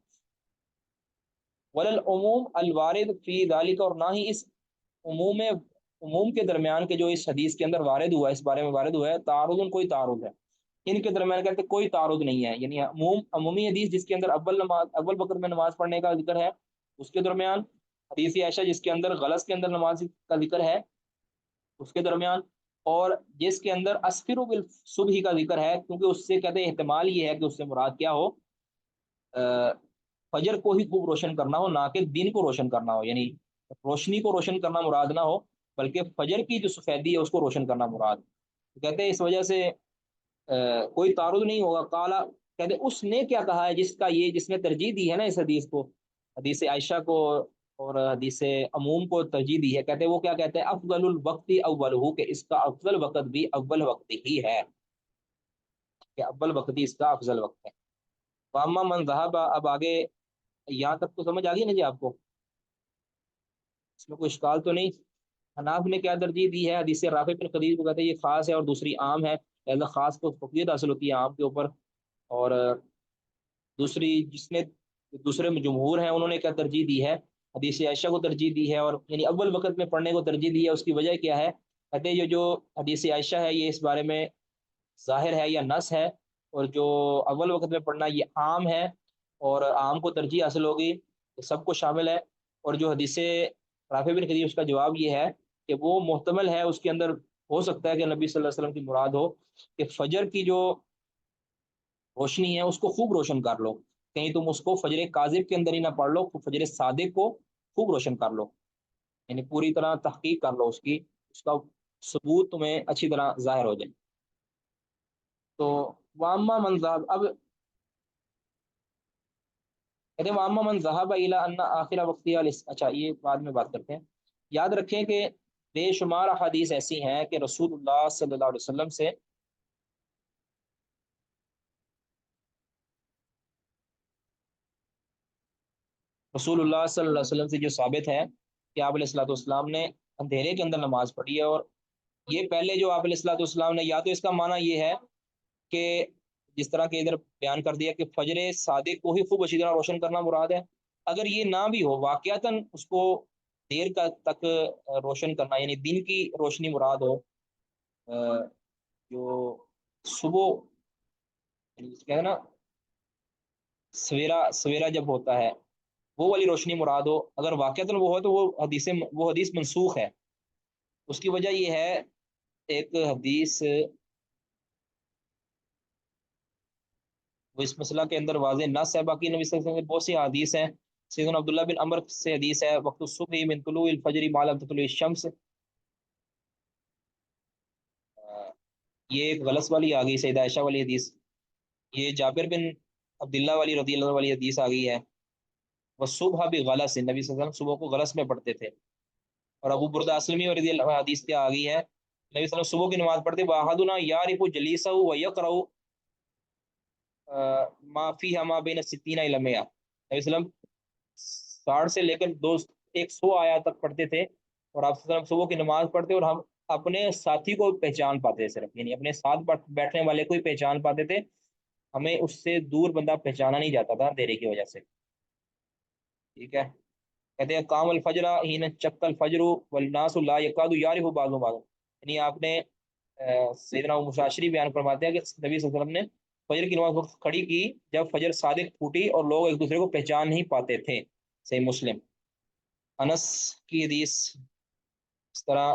وللعموم الوارد فی ذالک، اور نہ ہی اس عموم کے درمیان کے جو اس حدیث کے اندر وارد ہوا ہے، اس بارے میں وارد ہوا ہے، تعارض کوئی تعارض ہے، ان کے درمیان کہتے ہیں کوئی تعارض نہیں ہے، یعنی عمومی حدیث جس کے اندر اول وقت میں نماز پڑھنے کا ذکر ہے اس کے درمیان، حدیث عائشہ جس کے اندر غلط کے اندر نماز کا ذکر ہے اس کے درمیان، اور جس کے اندر اسفر بالصبح کا ذکر ہے، کیونکہ اس سے کہتے ہیں احتمال یہ ہے کہ اس سے مراد کیا ہو، فجر کو ہی خوب روشن کرنا ہو، نہ کہ دن کو روشن کرنا ہو، یعنی روشنی کو روشن کرنا مراد نہ ہو بلکہ فجر کی جو سفیدی ہے اس کو روشن کرنا مراد، کہتے ہیں اس وجہ سے کوئی تعارض نہیں ہوگا۔ قالا، کہتے اس نے کیا کہا ہے، جس نے ترجیح دی ہے نا اس حدیث کو، حدیث عائشہ کو اور حدیث عموم کو ترجیح دی ہے، کہتے ہیں وہ کیا کہتے ہیں، افضل الوقت اولہ، کہ اس کا افضل وقت بھی اول وقت ہی ہے، کہ اول وقت ہی اس کا افضل وقت ہے۔ واما من ذهب، اب آگے یہاں تک تو سمجھ آ گئی نا جی آپ کو، اس میں کوئی اشکال تو نہیں؟ حناف نے کیا ترجیح دی ہے، حدیث رافع بن خدیج کو کہتے ہیں یہ خاص ہے اور دوسری عام ہے، لہذا خاص کو فقیت حاصل ہوتی ہے عام کے اوپر، اور دوسری دوسرے جمہور ہیں انہوں نے کیا ترجیح دی ہے، حدیث عائشہ کو ترجیح دی ہے، اور یعنی اول وقت میں پڑھنے کو ترجیح دی ہے، اس کی وجہ کیا ہے، کہتے ہیں یہ جو حدیث عائشہ ہے یہ اس بارے میں ظاہر ہے یا نص ہے، اور جو اول وقت میں پڑھنا یہ عام ہے، اور عام کو ترجیح حاصل ہوگی، سب کو شامل ہے، اور جو حدیث رافع بن خدیج اس کا جواب یہ ہے کہ وہ محتمل ہے، اس کے اندر ہو سکتا ہے کہ نبی صلی اللہ علیہ وسلم کی مراد ہو کہ فجر کی جو روشنی ہے اس کو خوب روشن کر لو، کہیں تم اس کو فجر کاذب کے اندر ہی نہ پڑھ لو، فجر صادق کو خوب روشن کر لو، یعنی پوری طرح تحقیق کر لو اس کا ثبوت تمہیں اچھی طرح ظاہر ہو جائے۔ تو واما من ذهب، اب کہتے ہیں واما من ذهب الى ان آخر وقتها، اچھا یہ بعد میں بات کرتے ہیں، یاد رکھیں کہ بے شمار احادیث ایسی ہیں کہ رسول اللہ صلی اللہ علیہ وسلم سے رسول اللہ صلی اللہ علیہ وسلم سے جو ثابت ہے کہ آپ علیہ الصلوۃ والسلام نے اندھیرے کے اندر نماز پڑھی ہے، اور یہ پہلے جو آپ علیہ الصلوۃ والسلام نے، یا تو اس کا معنی یہ ہے کہ جس طرح کہ ادھر بیان کر دیا کہ فجر صادق کو ہی خوب اچھی طرح روشن کرنا مراد ہے، اگر یہ نہ بھی ہو واقعتاً اس کو دیر تک روشن کرنا، یعنی دن کی روشنی مراد ہو، جو صبح کہتے ہیں نا سویرا سویرا جب ہوتا ہے وہ والی روشنی مراد ہو، اگر واقعتاً وہ ہو تو وہ حدیث منسوخ ہے، اس کی وجہ یہ ہے، ایک حدیث وہ اس مسئلہ کے اندر واضح نص ہے، باقی نبی صلی اللہ علیہ وسلم کے بہت سی حدیث ہیں، سیدنا عبداللہ بن عمر سے حدیث ہے، وقت الصبح من طلوع الفجر ما لم تطلع الشمس، یہ ایک غلط والی آ گئی سیدہ عائشہ والی حدیث، یہ جابر بن عبداللہ والی رضی اللہ عنہ والی حدیث آ گئی ہے، وہ صبح بھی غلط ہے، نبی صلی اللہ علیہ وسلم صبح کو غلط میں پڑھتے تھے، اور ابو بردہ اسلمی رضی اللہ عنہ حدیث کیا آ گئی ہے، نبی صلی اللہ علیہ وسلم صبح کی نماز پڑھتے، واحدنا یعرف جلیسہ و یقرأ ما فیہا ما بین الستین الی المئہ، نبی صلی اللہ علیہ وسلم 60 سے لے کر 100 آیات تک پڑھتے تھے، اور آپ صلی اللہ علیہ وسلم صبح کی نماز پڑھتے اور ہم اپنے ساتھی کو پہچان پاتے، صرف یعنی اپنے ساتھ بیٹھنے والے کو ہی پہچان پاتے تھے، ہمیں اس سے دور بندہ پہچانا نہیں جاتا تھا اندھیرے کی وجہ سے، ٹھیک ہے۔ کہتے ہیں کام الفجر حین چک الفجر والناس لا یکاد یعرف بعضهم بعضا، یعنی آپ نے سیدنا مشاشری بیان فرماتے ہیں کہ نبی صلی اللہ علیہ وسلم نے فجر کی نماز وقت کھڑی کی جب فجر صادق پھوٹی اور لوگ ایک دوسرے کو پہچان نہیں پاتے تھے، صحیح مسلم۔ انس کی حدیث اس طرح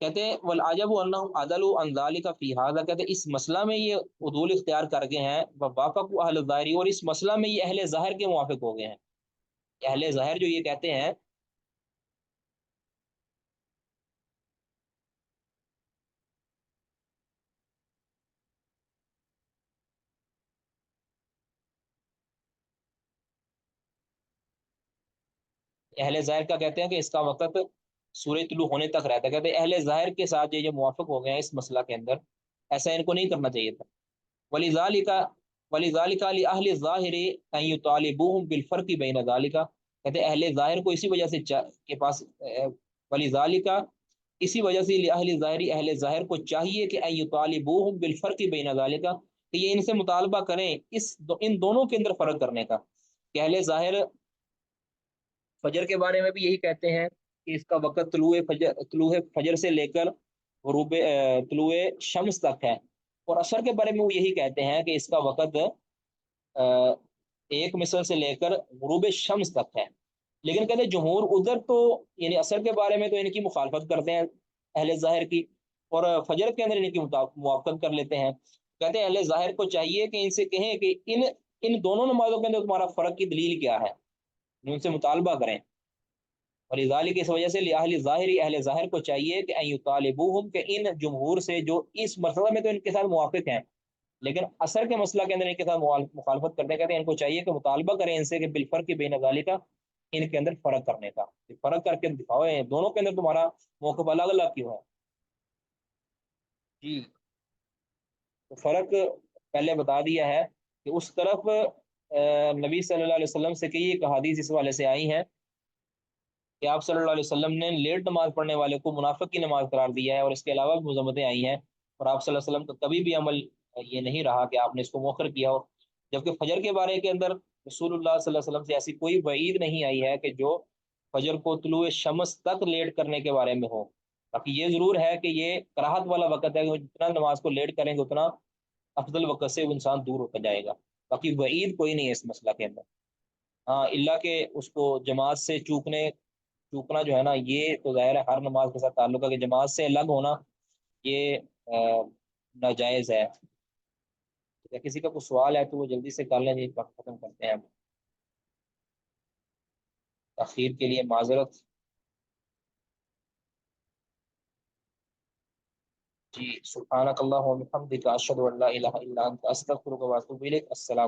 کہتے ہیں والعجب انہم عدلوا عن ذلك فی ھذا، کہتے ہیں اس مسئلہ میں یہ عدول اختیار کر گئے ہیں، وافقوا اہل الظاہری، اور اس مسئلہ میں یہ اہل ظاہر کے موافق ہو گئے ہیں۔ اہل ظاہر جو یہ کہتے ہیں، اہل ظاہر کا کہتے ہیں کہ اس کا وقت سورج طلوع ہونے تک رہتا ہے، کہتے ہیں اہل ظاہر کے ساتھ یہ جو موافق ہو گئے ہیں اس مسئلہ کے اندر، ایسا ان کو نہیں کرنا چاہیے تھا۔ وَلِذَالِكَ وَلِذَالِكَ لِأَهْلِ الظَّاهِرِ أَن يُطَالِبُوهُم بِالْفَرْقِ بَيْنَ ذَلِكَ، کہتے ہیں اہل ظاہر کو اسی وجہ سے کے پاس وَلِذَالِكَ اسی وجہ سے لِأَهْلِ الظَّاهِرِ اہل ظاہر کو چاہیے کہ أن يُطَالِبُوهُم بِالْفَرْقِ بَيْنَ ذَلِكَ، کہ یہ ان سے مطالبہ کریں ان دونوں کے اندر فرق کرنے کا، کہ اہل ظاہر فجر کے بارے میں بھی یہی کہتے ہیں کہ اس کا وقت طلوع فجر سے لے کر غروب طلوع شمس تک ہے، اور عصر کے بارے میں وہ یہی کہتے ہیں کہ اس کا وقت ایک مثل سے لے کر غروب شمس تک ہے۔ لیکن کہتے ہیں جمہور ادھر تو یعنی عصر کے بارے میں تو ان کی مخالفت کرتے ہیں اہل ظاہر کی، اور فجر کے اندر ان کی موافقت کر لیتے ہیں۔ کہتے ہیں اہل ظاہر کو چاہیے کہ ان سے کہیں کہ ان دونوں نمازوں کے اندر تمہارا فرق کی دلیل کیا ہے، ان سے مطالبہ کریں۔ اور لذالک اس وجہ سے لأہل ظاہری اہل ظاہر کو چاہیے کہ ان یطالبوہم، کہ ان جمہور سے جو اس مسئلہ میں تو ان کے ساتھ موافق ہیں لیکن اثر کے مسئلہ کے اندر ان کے ساتھ مخالفت کرتے کہتے ہیں ان کو چاہیے کہ مطالبہ کریں ان سے کہ بالفرق بین ذالک، ان کے اندر فرق کرنے کا، فرق کر کے دکھاؤ دونوں کے اندر تمہارا موقف الگ الگ کیوں ہے جی۔ تو فرق پہلے بتا دیا ہے کہ اس طرف نبی صلی اللہ علیہ وسلم سے کئی ایک احادیث اس والے سے آئی ہیں کہ آپ صلی اللہ علیہ وسلم نے لیٹ نماز پڑھنے والے کو منافق کی نماز قرار دیا ہے، اور اس کے علاوہ بھی مذمتیں آئی ہیں، اور آپ صلی اللہ علیہ وسلم کا کبھی بھی عمل یہ نہیں رہا کہ آپ نے اس کو مؤخر کیا ہو۔ جبکہ فجر کے بارے کے اندر رسول اللہ صلی اللہ علیہ وسلم سے ایسی کوئی وعید نہیں آئی ہے کہ جو فجر کو طلوع شمس تک لیٹ کرنے کے بارے میں ہو۔ باقی یہ ضرور ہے کہ یہ کراہت والا وقت ہے کہ جتنا نماز کو لیٹ کریں گے اتنا افضل وقت سے وہ انسان دور ہوتا جائے گا، باقی وعید کوئی نہیں ہے اس مسئلہ کے اندر۔ ہاں اللہ کہ اس کو جماعت سے چوکنا جو ہے نا، یہ تو ظاہر ہے ہر نماز کے ساتھ تعلق ہے کہ جماعت سے الگ ہونا یہ ناجائز ہے۔ یا کسی کا کوئی سوال ہے تو وہ جلدی سے کر لیں جی، وقت ختم کرتے ہیں، تاخیر کے لیے معذرت جی۔ سبحانک اللہم و بحمدک، اشہد ان لا الہ الا انت، استغفرک و اتوب الیک۔ السلام